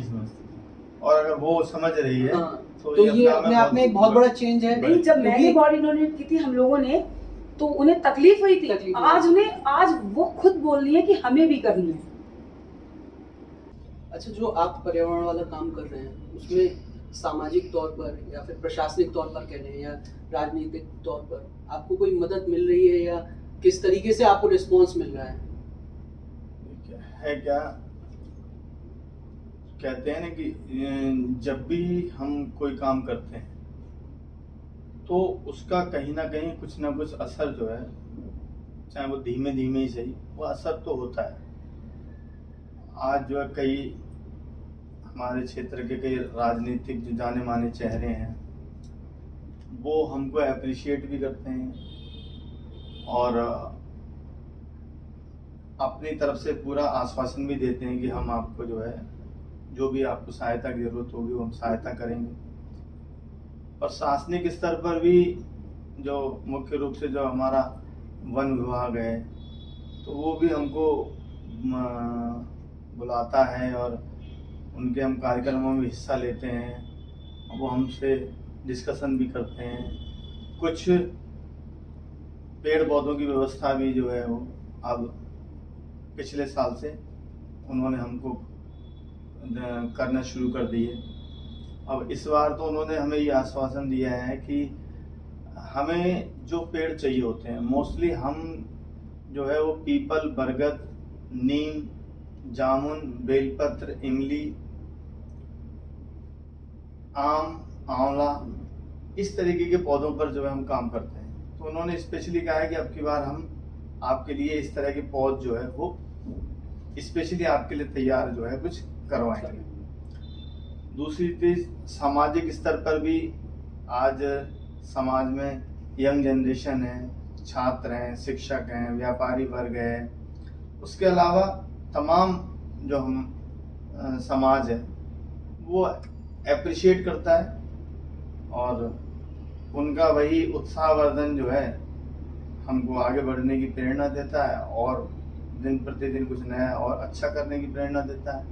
और अगर वो समझ रही है तो ये अपने आप में एक बहुत बड़ा चेंज है। नहीं, जब मैंने बॉडी डोनेट की थी हम लोगों ने तो उन्हें तकलीफ हुई थी, आज वो खुद बोल रही है कि हमें भी करनी है। अच्छा, जो आप पर्यावरण वाला काम कर रहे हैं उसमें सामाजिक तौर पर या फिर प्रशासनिक तौर पर कह रहे हैं या राजनीतिक तौर पर आपको कोई मदद मिल रही है या किस तरीके से आपको रिस्पांस मिल रहा है? क्या कहते हैं ना कि जब भी हम कोई काम करते हैं तो उसका कहीं ना कहीं कुछ ना कुछ असर जो है, चाहे वो धीमे धीमे ही सही, वो असर तो होता है। आज जो है कई हमारे क्षेत्र के कई राजनीतिक जो जाने माने चेहरे हैं वो हमको अप्रिशिएट भी करते हैं और अपनी तरफ से पूरा आश्वासन भी देते हैं कि हम आपको जो है जो भी आपको सहायता की जरूरत होगी वो हम सहायता करेंगे। और प्रशासनिक स्तर पर भी जो मुख्य रूप से जो हमारा वन विभाग है तो वो भी हमको बुलाता है और उनके हम कार्यक्रमों में हिस्सा लेते हैं। वो हमसे डिस्कशन भी करते हैं। कुछ पेड़ पौधों की व्यवस्था भी जो है वो अब पिछले साल से उन्होंने हमको करना शुरू कर दी है। अब इस बार तो उन्होंने हमें ये आश्वासन दिया है कि हमें जो पेड़ चाहिए होते हैं मोस्टली हम जो है वो पीपल, बरगद, नीम, जामुन, बेलपत्र, इमली, आम, आंवला, इस तरीके के पौधों पर जो है हम काम करते हैं। तो उन्होंने स्पेशली कहा है कि अब की बार हम आपके लिए इस तरह के पौध जो है वो स्पेशली आपके लिए तैयार जो है कुछ करवाएंगे। दूसरी चीज, सामाजिक स्तर पर भी आज समाज में यंग जनरेशन है, छात्र हैं, शिक्षक हैं, व्यापारी वर्ग है, उसके अलावा तमाम जो हम समाज है वो अप्रिशिएट करता है और उनका वही उत्साहवर्धन जो है हमको आगे बढ़ने की प्रेरणा देता है और दिन प्रतिदिन कुछ नया और अच्छा करने की प्रेरणा देता है।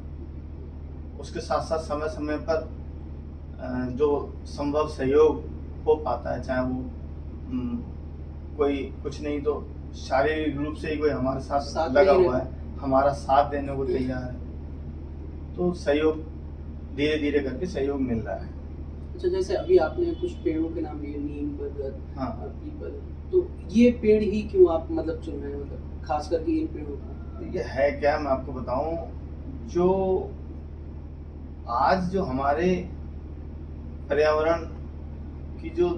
उसके साथ साथ समय समय पर जो संभव सहयोग हो पाता है, चाहे वो कोई कुछ नहीं तो शारीरिक रूप से ही कोई हमारे साथ लगा हुआ है, हमारा साथ देने को तैयार है, तो सहयोग धीरे धीरे करके सहयोग मिल रहा है। अच्छा, जैसे अभी आपने कुछ पेड़ों के नाम लिए, नीम, बरगद, पीपल, तो ये पेड़ ही क्यों आप मतलब चुन रहे हैं, मतलब खास करके इन पेड़ों का? ये है क्या, मैं आपको बताऊं, जो आज जो हमारे पर्यावरण की जो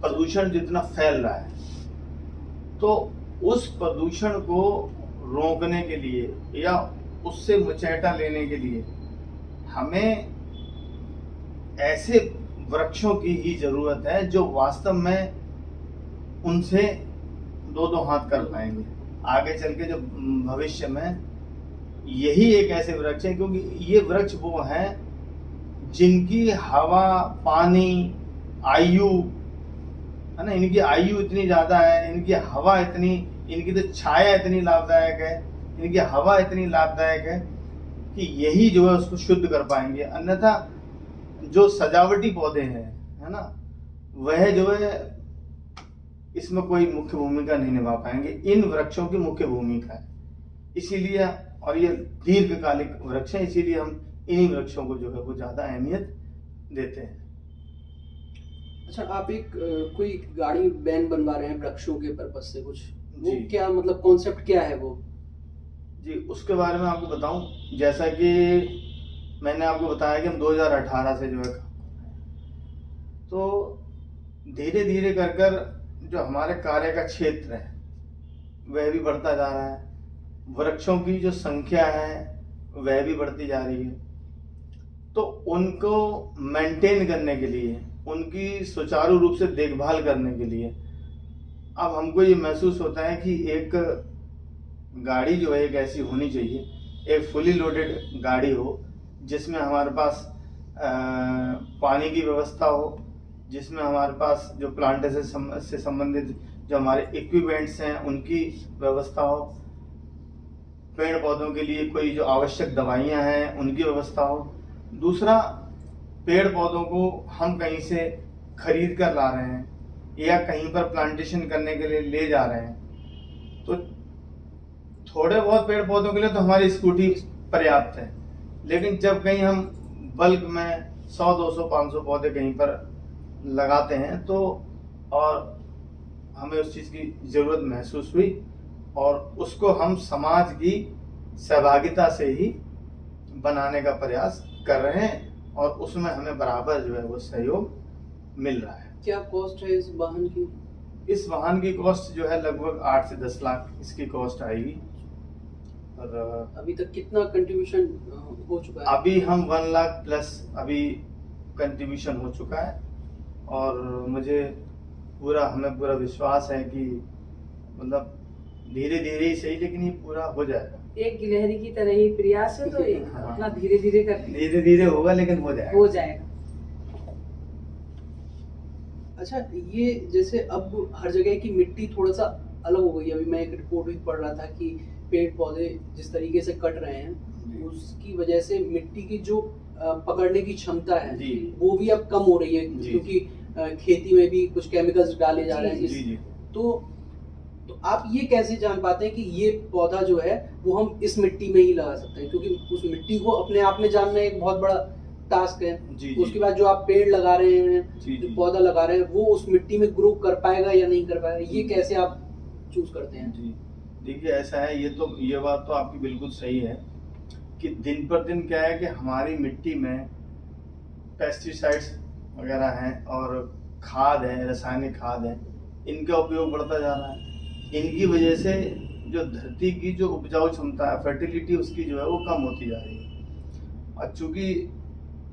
प्रदूषण जितना फैल रहा है तो उस प्रदूषण को रोकने के लिए या उससे मुचैटा लेने के लिए हमें ऐसे वृक्षों की ही जरूरत है जो वास्तव में उनसे दो हाथ कर पाएंगे। आगे चल के जो भविष्य में यही एक ऐसे वृक्ष है, क्योंकि ये वृक्ष वो हैं जिनकी हवा, पानी, आयु है ना, इनकी आयु इतनी ज्यादा है, इनकी हवा इतनी, इनकी तो छाया इतनी लाभदायक है, इनकी हवा इतनी लाभदायक है कि यही जो है उसको शुद्ध कर पाएंगे। अन्यथा जो सजावटी पौधे हैं है ना, वह जो है इसमें कोई मुख्य भूमिका नहीं निभा पाएंगे। इन वृक्षों की मुख्य भूमिका है, इसीलिए, और ये दीर्घकालिक वृक्ष है, इसीलिए हम इन्हीं वृक्षों को जो है वो ज्यादा अहमियत देते हैं। अच्छा, आप एक कोई गाड़ी बैन बनवा रहे हैं वृक्षों के पर्पस से, कुछ वो क्या मतलब कॉन्सेप्ट क्या है वो? जी, उसके बारे में आपको बताऊं, जैसा कि मैंने आपको बताया कि हम 2018 से जो है, तो धीरे धीरे कर कर जो हमारे कार्य का क्षेत्र है वह भी बढ़ता जा रहा है, वृक्षों की जो संख्या है वह भी बढ़ती जा रही है। तो उनको मेंटेन करने के लिए, उनकी सुचारू रूप से देखभाल करने के लिए अब हमको ये महसूस होता है कि एक गाड़ी जो है एक ऐसी होनी चाहिए, एक फुली लोडेड गाड़ी हो जिसमें हमारे पास पानी की व्यवस्था हो, जिसमें हमारे पास जो प्लांटेशन से संबंधित जो हमारे इक्विपमेंट्स हैं उनकी व्यवस्था हो, पेड़ पौधों के लिए कोई जो आवश्यक दवाइयाँ हैं उनकी व्यवस्था हो। दूसरा, पेड़ पौधों को हम कहीं से खरीद कर ला रहे हैं या कहीं पर प्लांटेशन करने के लिए ले जा रहे हैं, तो थोड़े बहुत पेड़ पौधों के लिए तो हमारी स्कूटी पर्याप्त है, लेकिन जब कहीं हम बल्क में 100, 200, 500 पौधे कहीं पर लगाते हैं तो और हमें उस चीज़ की ज़रूरत महसूस हुई और उसको हम समाज की सहभागिता से ही बनाने का प्रयास कर रहे हैं और उसमें हमें बराबर जो है वो सहयोग मिल रहा है। क्या कॉस्ट है इस वाहन की? इस वाहन की कॉस्ट जो है लगभग 8 से 10 लाख इसकी कॉस्ट आएगी। और अभी तक कितना कंट्रीब्यूशन हो चुका है? अभी हम 1 लाख प्लस अभी कंट्रीब्यूशन हो चुका है और हमें पूरा विश्वास है कि मतलब धीरे धीरे ही सही लेकिन ये पूरा हो जाएगा। एक गिलहरी की तरह ही प्रयास है, तो अपना धीरे धीरे करके धीरे धीरे होगा लेकिन हो जाएगा। अच्छा, ये जैसे अब हर जगह की मिट्टी थोड़ा सा अलग हो गई। अभी मैं एक रिपोर्ट भी पढ़ रहा था कि पेड़ पौधे जिस तरीके से कट रहे हैं उसकी वजह से मिट्टी की जो पकड़ने की क्षमता है वो भी अब कम हो रही है, क्योंकि खेती में भी कुछ केमिकल्स डाले जा रहे हैं। तो आप ये कैसे जान पाते हैं कि ये पौधा जो है वो हम इस मिट्टी में ही लगा सकते हैं? क्योंकि उस मिट्टी को अपने आप में जानना एक बहुत बड़ा टास्क है। उसके बाद जो आप पेड़ लगा रहे हैं, जो पौधा लगा रहे हैं, वो उस मिट्टी में ग्रो कर पाएगा या नहीं कर पाएगा, ये कैसे आप चूज करते हैं? जी देखिए, ऐसा है, ये बात तो आपकी बिल्कुल सही है कि दिन पर दिन क्या है कि हमारी मिट्टी में पेस्टिसाइड्स वगैरह हैं और खाद है, रासायनिक खाद है, इनका उपयोग बढ़ता जा रहा है। इनकी वजह से जो धरती की जो उपजाऊ क्षमता है, फर्टिलिटी उसकी जो है वो कम होती जा रही है। और चूंकि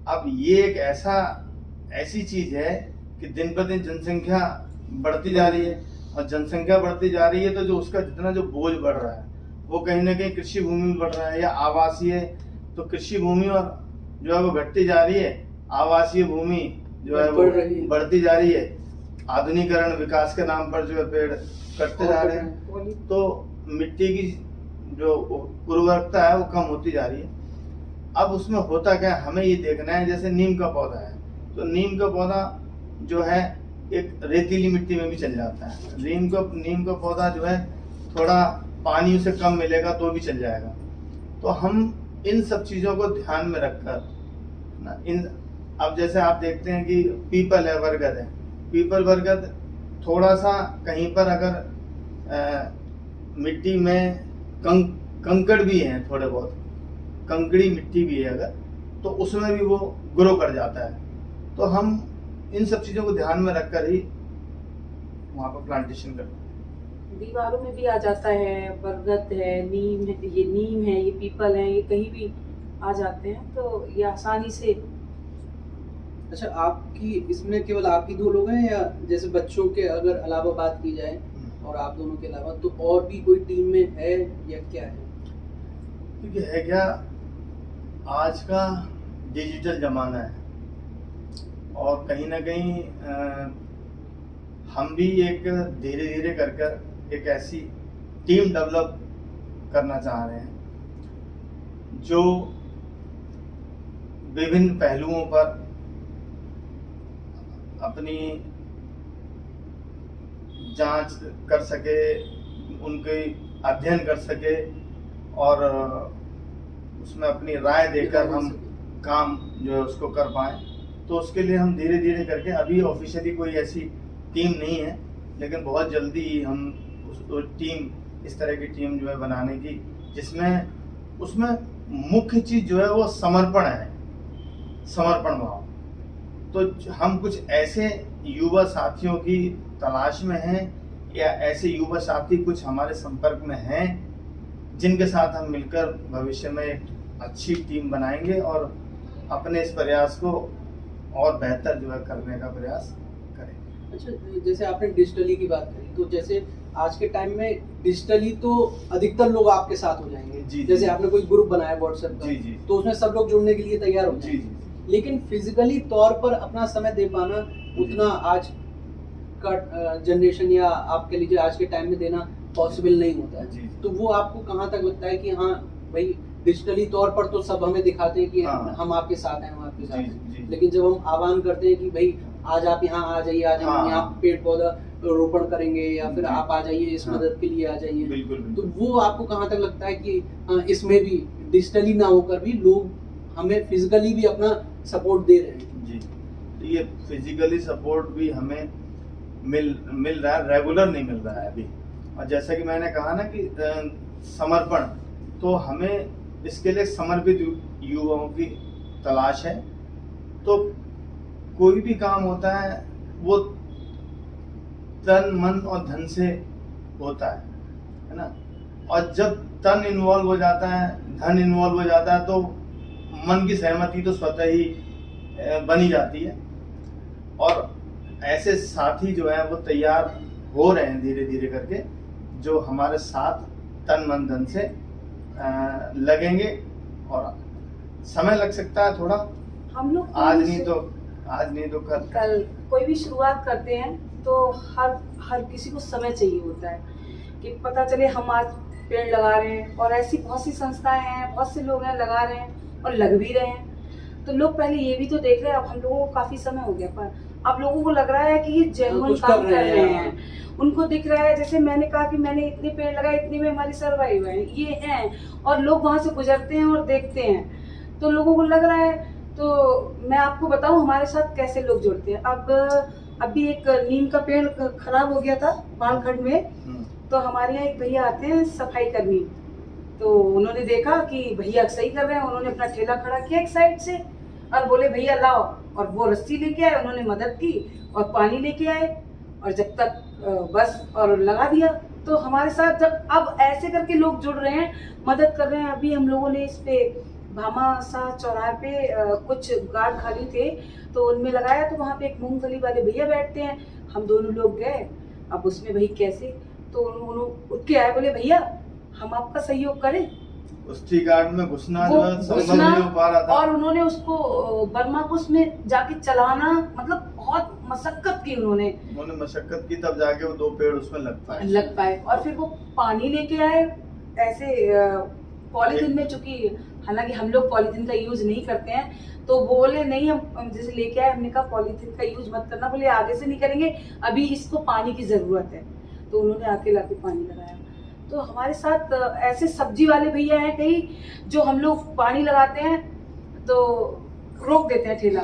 अब ये एक ऐसी चीज है कि दिन पर दिन जनसंख्या बढ़ती जा रही है और जनसंख्या बढ़ती जा रही है तो जो उसका जितना जो बोझ बढ़ रहा है वो कहीं ना कहीं कृषि भूमि में बढ़ रहा है या आवासीय, तो कृषि भूमि और जो है वो घटती जा रही है, आवासीय भूमि जो है वो बढ़ती जा रही है। आधुनिकीकरण विकास के नाम पर जो है पेड़ कटते जा रहे हैं, तो मिट्टी की जो उर्वरकता है वो कम होती जा रही है। अब उसमें होता क्या है, हमें ये देखना है। जैसे नीम का पौधा है, तो नीम का पौधा जो है एक रेतीली मिट्टी में भी चल जाता है। नीम का पौधा जो है थोड़ा पानी उसे कम मिलेगा तो भी चल जाएगा। तो हम इन सब चीज़ों को ध्यान में रखकर अब जैसे आप देखते हैं कि पीपल है, बरगद है, पीपल बरगद थोड़ा सा कहीं पर अगर मिट्टी में कंकड़ भी है, थोड़े बहुत कंकड़ी मिट्टी भी है अगर, तो उसमें भी वो ग्रो कर जाता है। तो हम इन सब चीज़ों को ध्यान में रखकर ही वहाँ पर प्लांटेशन करते हैं। दीवारों में भी आ जाता है, बरगद है, नीम है, ये पीपल है, ये कहीं भी आ जाते हैं, तो ये आसानी से। अच्छा, आपकी इसमें केवल आप ही 2 लोग हैं या जैसे बच्चों के अगर अलावा बात की जाए और आप दोनों के अलावा तो और भी कोई टीम में है या क्या है? क्योंकि है क्या, आज का डिजिटल ज़माना है और कहीं ना कहीं हम भी एक धीरे धीरे कर एक ऐसी टीम डेवलप करना चाह रहे हैं जो विभिन्न पहलुओं पर अपनी जांच कर सके, उनके अध्ययन कर सके और उसमें अपनी राय देकर हम काम जो है उसको कर पाएं। तो उसके लिए हम धीरे धीरे करके, अभी ऑफिशियली कोई ऐसी टीम नहीं है, लेकिन बहुत जल्दी ही हम इस तरह की टीम जो है बनाने की, जिसमें उसमें मुख्य चीज़ जो है वो समर्पण है। समर्पण भाव। तो हम कुछ ऐसे युवा साथियों की तलाश में हैं या ऐसे युवा साथी कुछ हमारे संपर्क में हैं जिनके साथ हम मिलकर भविष्य में एक अच्छी टीम बनाएंगे और अपने इस प्रयास को और बेहतर जो है करने का प्रयास करें। अच्छा, जैसे आपने डिजिटली की बात करी, तो जैसे आज के टाइम में डिजिटली तो अधिकतर लोग आपके साथ हो जाएंगे। जी, जैसे जी। आपने कोई ग्रुप बनाया व्हाट्सएप का, जी, जी। तो उसमें सब लोग जुड़ने के लिए तैयार होते जी, हैं। जी। लेकिन फिजिकली तौर पर अपना समय दे पाना उतना आज का जनरेशन या आप कह लीजिए आज के टाइम में देना पॉसिबल नहीं होता है। जी। तो वो आपको कहाँ तक लगता है कि हाँ भाई, डिजिटली तौर पर तो सब हमें दिखाते हैं कि हाँ। हम आपके साथ हैं, हम आपके साथ जी, हैं, जी। लेकिन जब हम आह्वान करते हैं कि भाई आज आप यहाँ आ जाइए, आज हम हाँ। यहाँ पेड़ पौधा रोपण करेंगे या फिर जी। आप आ जाइए इस हाँ। मदद के लिए आ जाइए, बिल्कुल, तो बिल्कुल। वो आपको कहाँ तक लगता है कि इसमें भी डिजिटली ना होकर भी लोग हमें फिजिकली भी अपना सपोर्ट दे रहे हैं? जी, तो ये फिजिकली सपोर्ट भी हमें मिल रहा है, रेगुलर नहीं मिल रहा है अभी। और जैसा कि मैंने कहा ना कि समर्पण, तो हमें इसके लिए समर्पित युवाओं की तलाश है। तो कोई भी काम होता है वो तन मन और धन से होता है ना। और जब तन इन्वॉल्व हो जाता है, धन इन्वॉल्व हो जाता है, तो मन की सहमति तो स्वतः ही बनी जाती है। और ऐसे साथी जो है वो तैयार हो रहे हैं धीरे धीरे करके, जो हमारे साथ तन मन धन से लगेंगे। और समय लग सकता है थोड़ा, हम लोग आज नहीं तो कल कोई भी शुरुआत करते हैं तो हर किसी को समय चाहिए होता है कि पता चले हम आज पेड़ लगा रहे हैं। और ऐसी बहुत सी संस्थाएं हैं, बहुत से लोग हैं लगा रहे हैं और लग भी रहे हैं। तो लोग पहले ये भी तो देख रहे हैं। अब हम लोगों को काफी समय हो गया, पर अब लोगों को लग रहा है कि ये जेन्युइन काम कर रहे हैं। उनको दिख रहा है, जैसे मैंने कहा कि मैंने इतने पेड़ लगाए, इतने में हमारी सर्वाइव है, ये हैं। और लोग वहां से गुजरते हैं और देखते हैं, तो लोगों को लग रहा है। तो मैं आपको बताऊं हमारे साथ कैसे लोग जुड़ते हैं। अभी एक नीम का पेड़ खराब हो गया था बालखंड में, तो हमारे यहाँ एक भैया आते हैं सफाई कर्मी। तो उन्होंने देखा कि भैया सही कर रहे हैं, उन्होंने अपना ठेला खड़ा किया एक साइड से और बोले भैया लाओ, और वो रस्सी लेके आए, उन्होंने मदद की और पानी लेके आए और जब तक बस और लगा दिया। तो हमारे साथ जब अब ऐसे करके लोग जुड़ रहे हैं, मदद कर रहे हैं। अभी हम लोगों ने इस पे भामाशाह चौराहे पे कुछ गार्ड खाली थे तो उनमें लगाया, तो वहाँ पे एक मूंगफली वाले भैया बैठते हैं। हम दोनों लोग गए, अब उसमें भाई कैसे, तो उन्होंने उठ के आए, बोले भैया हम आपका सहयोग करें। उस टी गार्ड में घुसना जो है संभव नहीं हो पा रहा था, और उन्होंने उसको बर्मा को उसमें जाके चलाना, मतलब बहुत मशक्कत की उन्होंने मशक्कत की, तब जाके वो 2 पेड़ उसमें लग पाए। और फिर वो पानी लेके आए ऐसे पॉलीथिन में, चूंकि हालांकि हम लोग पॉलीथिन का यूज नहीं करते हैं, तो बोले नहीं हम जैसे लेके आए, हमने कहा पॉलीथिन का यूज मत करना, बोले आगे से नहीं करेंगे, अभी इसको पानी की जरूरत है। तो उन्होंने आके लाके पानी लगाया। तो हमारे साथ ऐसे सब्जी वाले भैया हैं कई, जो हम लोग पानी लगाते हैं तो रोक देते हैं ठेला,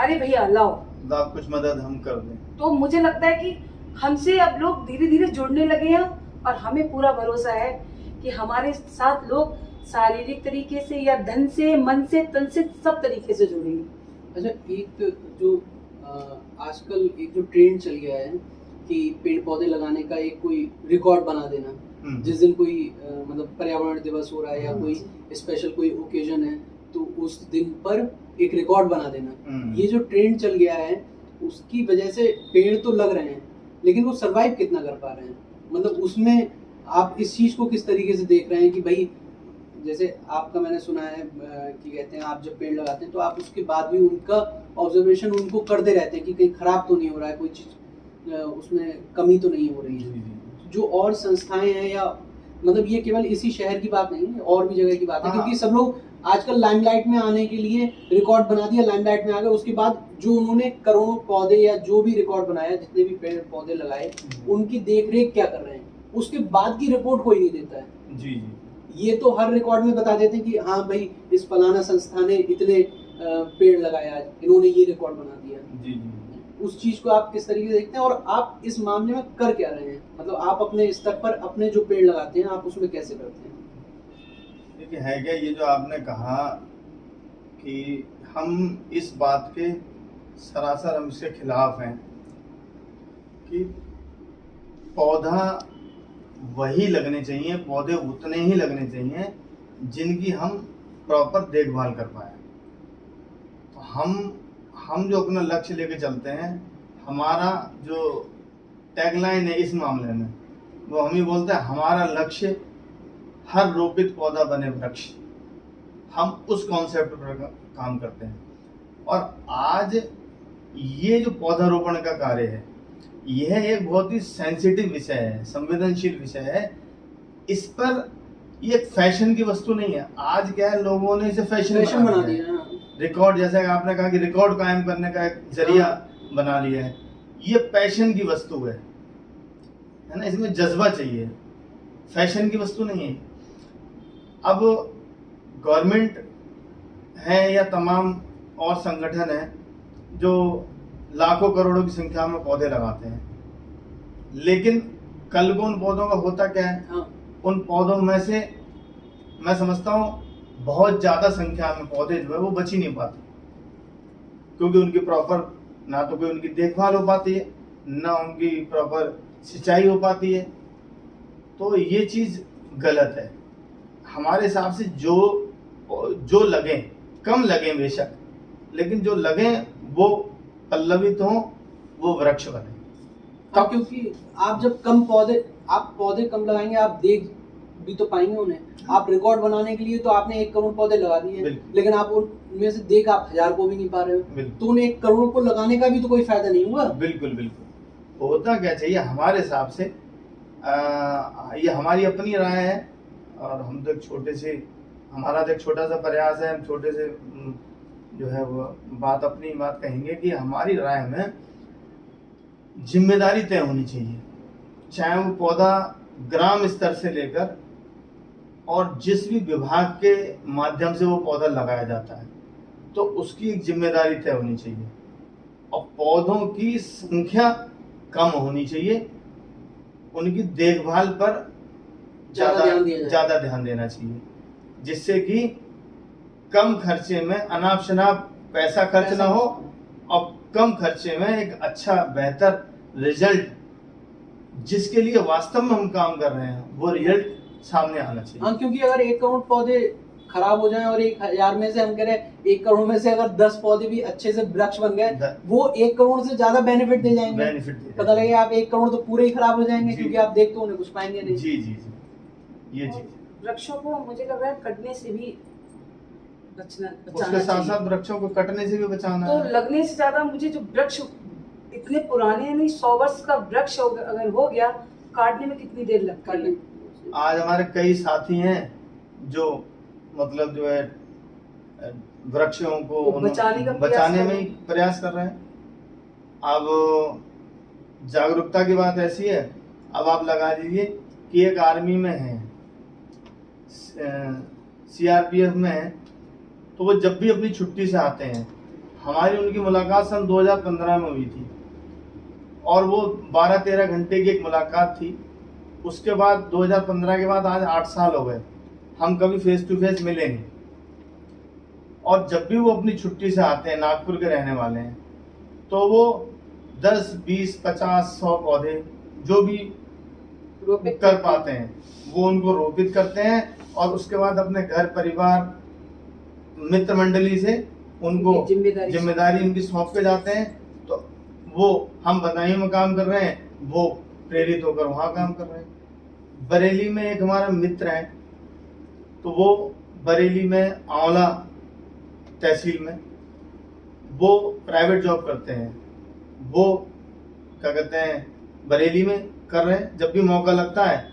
अरे भैया लाओ कुछ मदद हम कर दें। तो मुझे लगता है कि हमसे अब लोग धीरे धीरे जुड़ने लगे हैं और हमें पूरा भरोसा है कि हमारे साथ लोग शारीरिक तरीके से या धन से, मन से, तन से, सब तरीके से जुड़ेंगे। अच्छा, एक जो आजकल एक जो ट्रेंड चल गया है कि पेड़ पौधे लगाने का एक कोई रिकॉर्ड बना देना, जिस दिन कोई मतलब पर्यावरण दिवस हो रहा है या कोई स्पेशल कोई ओकेजन है, तो उस दिन पर एक रिकॉर्ड बना देना, ये जो ट्रेंड चल गया है उसकी वजह से पेड़ तो लग रहे हैं, लेकिन वो सरवाइव कितना कर पा रहे हैं? मतलब उसमें आप इस चीज को किस तरीके से देख रहे हैं कि भाई, जैसे आपका मैंने सुना है कि कहते हैं आप जब पेड़ लगाते हैं तो आप उसके बाद भी उनका ऑब्जर्वेशन उनको करते रहते हैं कि कहीं खराब तो नहीं हो रहा है, कोई चीज उसमें कमी तो नहीं हो रही है। जो और संस्थाएं हैं, या मतलब ये केवल इसी शहर की बात नहीं है, और भी जगह की बात है, क्योंकि सब लोग आजकल लाइमलाइट में आने के लिए रिकॉर्ड बना दिया, लाइमलाइट में आ गए, उसके बाद जो उन्होंने करोड़ों पौधे या जो भी रिकॉर्ड बनाया, जितने भी पेड़ पौधे लगाए, उनकी देखरेख क्या कर रहे हैं, उसके बाद की रिपोर्ट कोई नहीं देता है। जी। ये तो हर रिकॉर्ड में बता देते हैं कि हाँ भाई इस फलाना संस्था ने इतने पेड़ लगाया, इन्होंने ये रिकॉर्ड बना दिया। जी। उस चीज को आप किस तरीके से देखते हैं और आप इस मामले में कर क्या रहे हैं? मतलब आप अपने स्तर पर अपने जो पेड़ लगाते हैं आप उसमें कैसे करते हैं? देखिए, है क्या ये जो आपने कहा कि हम इस बात के सरासर हम इसके खिलाफ हैं कि पौधा वही लगने चाहिए, पौधे उतने ही लगने चाहिए जिनकी हम प्रॉपर देखभाल कर पाए। तो हम जो अपना लक्ष्य लेके चलते हैं, हमारा जो टैगलाइन है इस मामले में वो हम ही बोलते हैं, हमारा लक्ष्य हर रोपित पौधा बने वृक्ष। हम उस कॉन्सेप्ट पर काम करते हैं। और आज ये जो पौधारोपण का कार्य है, यह एक बहुत ही सेंसिटिव विषय है, संवेदनशील विषय है। इस पर ये एक फैशन की वस्तु नहीं है। आज क्या है, लोगों ने इसे फैशन बना दिया है। रिकॉर्ड, जैसे आपने कहा कि रिकॉर्ड कायम करने का एक जरिया बना लिया है। ये पैशन की वस्तु है ना, इसमें जज्बा चाहिए, फैशन की वस्तु नहीं है। अब गवर्नमेंट है या तमाम और संगठन है जो लाखों करोड़ों की संख्या में पौधे लगाते हैं, लेकिन कल को उन पौधों का होता क्या है? उन पौधों में से मैं समझता हूँ बहुत ज्यादा संख्या में पौधे जो है वो बच ही नहीं पाते, क्योंकि उनकी प्रॉपर ना तो कोई उनकी देखभाल हो पाती है, ना उनकी प्रॉपर सिंचाई हो पाती है। तो ये चीज गलत है। हमारे हिसाब से जो लगे, कम लगे बेशक, लेकिन जो लगे वो पल्लवित हो, वो वृक्ष बने। हाँ, क्योंकि आप जब आप पौधे कम लगाएंगे, आप देख भी तो पाएंगे उन्हें। आप रिकॉर्ड बनाने के लिए तो आपने 1 करोड़ पौधे लगा दिए, लेकिन आप उनमें से देख आप 1000 को भी नहीं पा रहे हो, तो उन्हें 1 करोड़ को लगाने का भी तो कोई फायदा नहीं हुआ। बिल्कुल बिल्कुल। होता क्या चाहिए हमारे हिसाब से, ये हमारी अपनी राय है, और हम तो हमारा तो एक छोटा सा प्रयास है, हम छोटे से जो है वो अपनी बात कहेंगे कि हमारी राय में जिम्मेदारी तय होनी चाहिए। चाहे वो पौधा ग्राम स्तर से लेकर और जिस भी विभाग के माध्यम से वो पौधा लगाया जाता है, तो उसकी एक जिम्मेदारी तय होनी चाहिए, और पौधों की संख्या कम होनी चाहिए। उनकी देखभाल पर ज्यादा ध्यान देना चाहिए, जिससे कि कम खर्चे में अनाप शनाप पैसा खर्च ना हो, और कम खर्चे में एक अच्छा बेहतर रिजल्ट, जिसके लिए वास्तव में हम काम कर रहे हैं, वो रिजल्ट सामने आना चाहिए। हाँ, क्योंकि अगर 1 करोड़ पौधे खराब हो जाएं और 1000 में से हम कह रहे हैं 1 करोड़ में से अगर 10 पौधे भी अच्छे से वृक्ष बन गए, वो 1 करोड़ से ज्यादा बेनिफिट दे जाएंगे। पता लगे आप 1 करोड़ तो पूरे ही खराब हो जाएंगे, क्योंकि आप देख तो उन्हें कुछ पाएंगे नहीं। जी जी जी, ये चीज वृक्षों को मुझे लग रहा है कटने से भी बचाना, उसके साथ साथ वृक्षों को कटने से भी बचाना तो है। लगने से ज्यादा मुझे जो वृक्ष इतने पुराने, यानी 100 वर्ष का वृक्ष अगर हो गया, काटने में कितनी देर लगती है? आज हमारे कई साथी हैं जो मतलब जो है वृक्षों को बचाने में प्रयास कर रहे हैं। अब जागरूकता की बात ऐसी है, अब आप लगा लीजिए कि एक आर्मी में है, सीआरपीएफ में है, तो वो जब भी अपनी छुट्टी से आते हैं, हमारी उनकी मुलाकात सन 2015 में हुई थी, और वो 12-13 घंटे की एक मुलाकात थी। उसके बाद 2015 के बाद आज 8 साल हो गए, हम कभी फेस टू फेस मिले नहीं। और जब भी वो अपनी छुट्टी से आते हैं, नागपुर के रहने वाले हैं, तो वो 10, 20, 50, 100 पौधे जो भी रोपित कर पाते हैं वो उनको रोपित करते हैं, और उसके बाद अपने घर परिवार मित्र मंडली से उनको जिम्मेदारी उनकी सौंप के जाते हैं। तो वो हम बदायूं में काम कर रहे हैं, वो प्रेरित होकर वहां काम कर रहे हैं। बरेली में एक हमारा मित्र है, तो वो बरेली में आंवला तहसील में वो प्राइवेट जॉब करते हैं, वो क्या कहते हैं बरेली में कर रहे हैं। जब भी मौका लगता है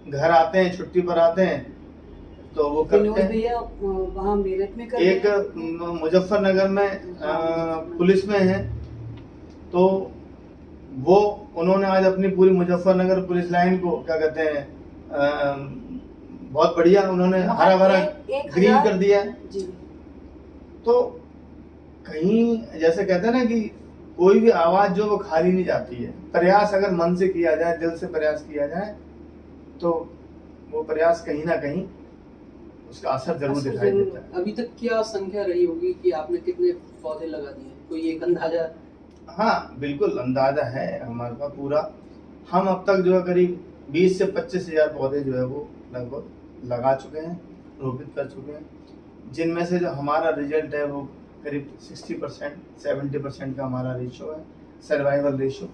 घर आते हैं, छुट्टी पर आते हैं, तो वो करते हैं। वहाँ मेरठ में एक मुजफ्फरनगर में पुलिस में है, तो वो उन्होंने आज अपनी पूरी मुजफ्फरनगर पुलिस लाइन को क्या कहते हैं बहुत बढ़िया उन्होंने हरा भरा ग्रीन कर दिया है। तो कहीं जैसे कहते हैं ना कि कोई भी आवाज जो वो खाली नहीं जाती है। प्रयास अगर मन से किया जाए, दिल से प्रयास किया जाए, तो वो प्रयास कहीं ना कहीं उसका असर जरूर दिखाई देता है। अभी तक क्या संख्या रही होगी कि आपने कितने पौधे लगा दिए, कोई एक अंदाजा? हाँ बिल्कुल अंदाजा है हमारे पास पूरा। हम अब तक जो है करीब 20 से 25 हजार पौधे जो है वो लगभग लगा चुके हैं, रोपित कर चुके हैं, जिनमें से जो हमारा रिजल्ट है वो करीब 60% 70% का हमारा रेशो है, सर्वाइवल रेशो।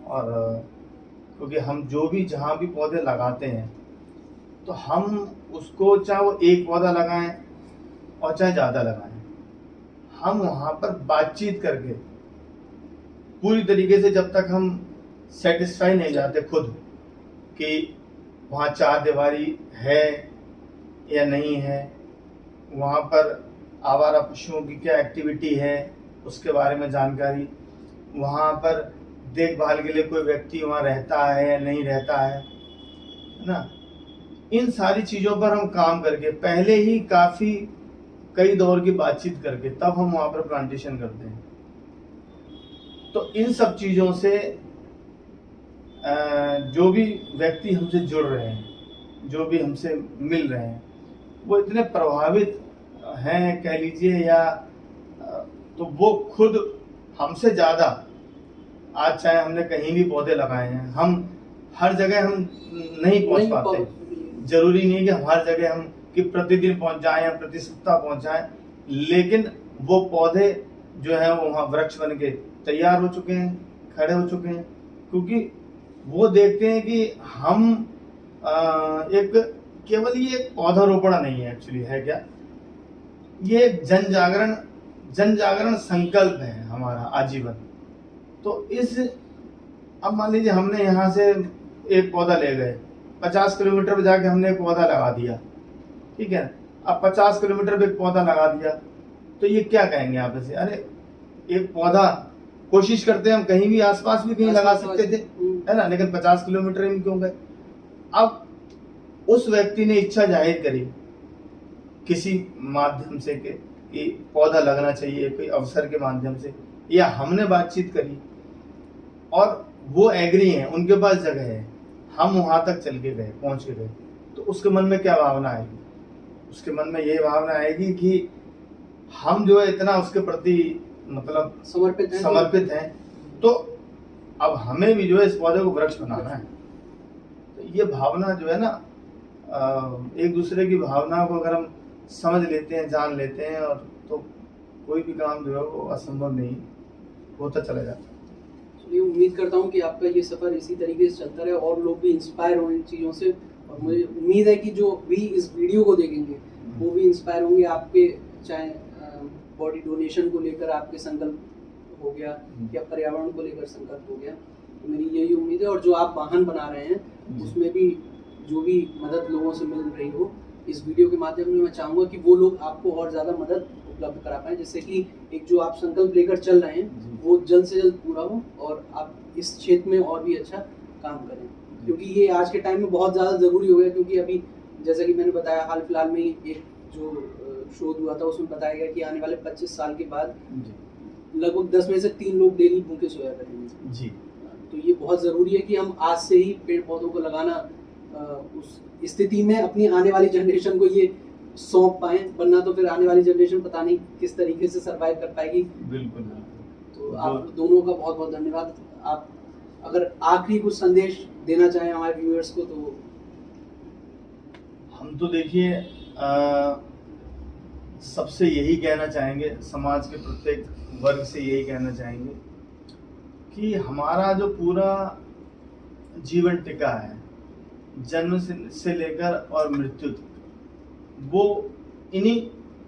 और क्योंकि हम जो भी जहाँ भी पौधे लगाते हैं तो हम उसको चाहे वो एक पौधा लगाएं और चाहे ज़्यादा लगाएं, हम वहाँ पर बातचीत करके पूरी तरीके से जब तक हम सेटिस्फाई नहीं जाते खुद कि वहाँ चार दीवारी है या नहीं है, वहाँ पर आवारा पशुओं की क्या एक्टिविटी है उसके बारे में जानकारी, वहाँ पर देखभाल के लिए कोई व्यक्ति वहाँ रहता है या नहीं रहता है ना, इन सारी चीज़ों पर हम काम करके पहले ही काफ़ी कई दौर की बातचीत करके तब हम वहाँ पर प्लांटेशन करते हैं। तो इन सब चीज़ों से जो भी व्यक्ति हमसे जुड़ रहे हैं, जो भी हमसे मिल रहे हैं, वो इतने प्रभावित हैं कह लीजिए, या तो वो खुद हमसे ज़्यादा, आज चाहे हमने कहीं भी पौधे लगाए हैं, हम हर जगह हम नहीं पहुंच पाते, जरूरी नहीं है कि हम हर जगह हम कि प्रतिदिन पहुंच जाएं या प्रति सप्ताह पहुंच जाएं, लेकिन वो पौधे जो है वो वहाँ वृक्ष बन के तैयार हो चुके हैं, खड़े हो चुके हैं, क्योंकि वो देखते हैं कि हम एक केवल ये पौधारोपण नहीं है, एक्चुअली है क्या, ये एक जन जागरण संकल्प है हमारा आजीवन। तो इस अब मान लीजिए हमने यहाँ से एक पौधा ले गए, 50 किलोमीटर पर जाके हमने एक पौधा लगा दिया, ठीक है, अब 50 किलोमीटर पे एक पौधा लगा दिया, तो ये क्या कहेंगे आप ऐसे, अरे एक पौधा कोशिश करते हैं हम कहीं भी आसपास भी कहीं लगा सकते थे, है ना, लेकिन 50 किलोमीटर में क्यों गए। अब उस व्यक्ति ने इच्छा जाहिर करी किसी माध्यम से कि पौधा लगना चाहिए, कोई अवसर के माध्यम से, या हमने बातचीत करी और वो एग्री हैं, उनके पास जगह है, हम वहां तक चल के गए, पहुंच के गए, तो उसके मन में क्या भावना आएगी, उसके मन में ये भावना आएगी कि हम जो है इतना उसके प्रति मतलब समर्पित हैं, तो अब हमें भी जो है इस पौधे को वृक्ष बनाना है। तो ये भावना जो है ना, एक दूसरे की भावना को अगर हम समझ लेते हैं, जान लेते हैं, और तो कोई भी काम जो है वो असंभव नहीं होता चला जाता है। चलिए, उम्मीद करता हूँ कि आपका ये सफ़र इसी तरीके से चलता रहे और लोग भी इंस्पायर हों इन चीज़ों से, और मुझे उम्मीद है कि जो भी इस वीडियो को देखेंगे वो भी इंस्पायर होंगे आपके, चाहे बॉडी डोनेशन को लेकर आपके संकल्प हो गया या पर्यावरण को लेकर संकल्प हो गया, तो मेरी यही उम्मीद है। और जो आप वाहन बना रहे हैं उसमें भी जो भी मदद लोगों से मिल रही हो, इस वीडियो के माध्यम से मैं चाहूँगा कि वो लोग आपको और ज़्यादा मदद उपलब्ध करा पाएँ, जिससे कि एक जो आप संकल्प लेकर चल रहे हैं वो जल्द से जल्द पूरा हो और आप इस क्षेत्र में और भी अच्छा काम करें, क्योंकि ये आज के टाइम में बहुत ज़्यादा ज़रूरी हो गया। क्योंकि अभी जैसा कि मैंने बताया, हाल फिलहाल में ही एक जो शोध हुआ था उसमें बताया गया कि आने वाले 25 साल के बाद लगभग 10 में से 3 लोग डेली भूखे सोया करेंगे जी। तो ये बहुत ज़रूरी है कि हम आज से ही पेड़ पौधों को लगाना उस स्थिति में अपनी आने वाली जनरेशन को ये सौंप पाएं, वरना तो फिर आने वाली जनरेशन पता नहीं किस तरीके से सरवाइव कर पाएगी। बिल्कुल। तो आप दोनों का बहुत बहुत धन्यवाद। आप अगर आखिरी कुछ संदेश देना चाहें हमारे व्यूअर्स को तो। हम तो देखिए सबसे यही कहना चाहेंगे, समाज के प्रत्येक वर्ग से यही कहना चाहेंगे कि हमारा जो पूरा जीवन टिका है, जन्म से लेकर और मृत्यु तक, वो इन्हीं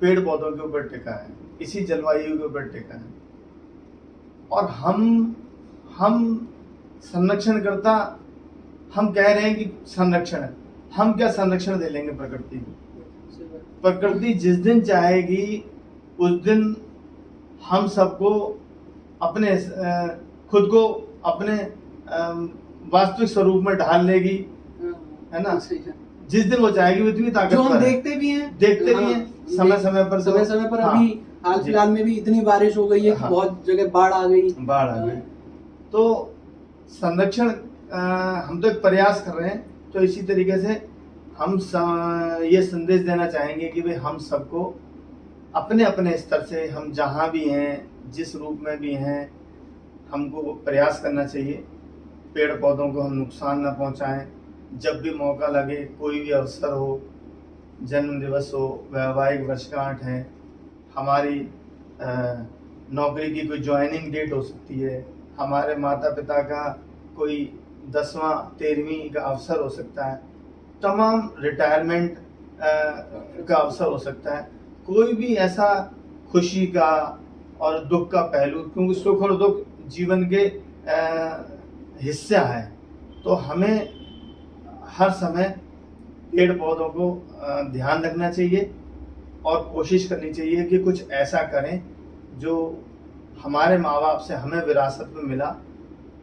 पेड़ पौधों के ऊपर टिका है, इसी जलवायु के ऊपर टिका है। और हम संरक्षण करता, हम कह रहे हैं कि संरक्षण है, हम क्या संरक्षण दे लेंगे प्रकृति को। प्रकृति जिस दिन चाहेगी उस दिन हम सबको अपने खुद को अपने वास्तविक स्वरूप में ढाल लेगी, है ना। जिस दिन वो चाहेगी वो इतनी ताकतवर है, जो हम देखते भी हैं समय समय पर। हाँ, अभी हाल फिलहाल में भी इतनी बारिश हो गई है कि बहुत जगह बाढ़ आ गई। तो संरक्षण हम तो एक प्रयास कर रहे हैं, तो इसी तरीके से हम ये संदेश देना चाहेंगे कि भाई हम सबको अपने अपने स्तर से, हम जहाँ भी हैं, जिस रूप में भी हैं, हमको प्रयास करना चाहिए। पेड़ पौधों को हम नुकसान न पहुँचाएं। जब भी मौका लगे, कोई भी अवसर हो, जन्म दिवस हो, वैवाहिक वर्षगांठ है, हमारी नौकरी की कोई ज्वाइनिंग डेट हो सकती है, हमारे माता पिता का कोई 10वां 13वीं का अवसर हो सकता है, तमाम रिटायरमेंट का अवसर हो सकता है, कोई भी ऐसा खुशी का और दुख का पहलू, क्योंकि सुख और दुख जीवन के हिस्सा है। तो हमें हर समय पेड़ पौधों को ध्यान रखना चाहिए और कोशिश करनी चाहिए कि कुछ ऐसा करें जो हमारे माँ बाप से हमें विरासत में मिला,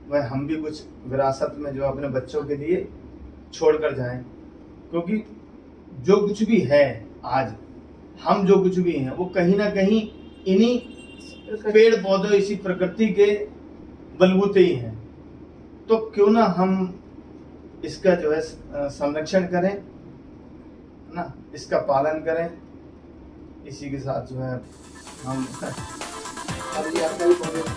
वह हम भी कुछ विरासत में जो अपने बच्चों के लिए छोड़ कर जाएं। क्योंकि जो कुछ भी है आज, हम जो कुछ भी हैं, वो कहीं ना कहीं इन्हीं पेड़ पौधों, इसी प्रकृति के बलबूते ही हैं। तो क्यों ना हम इसका जो है संरक्षण करें, ना, इसका पालन करें। इसी के साथ जो है हम आपका भी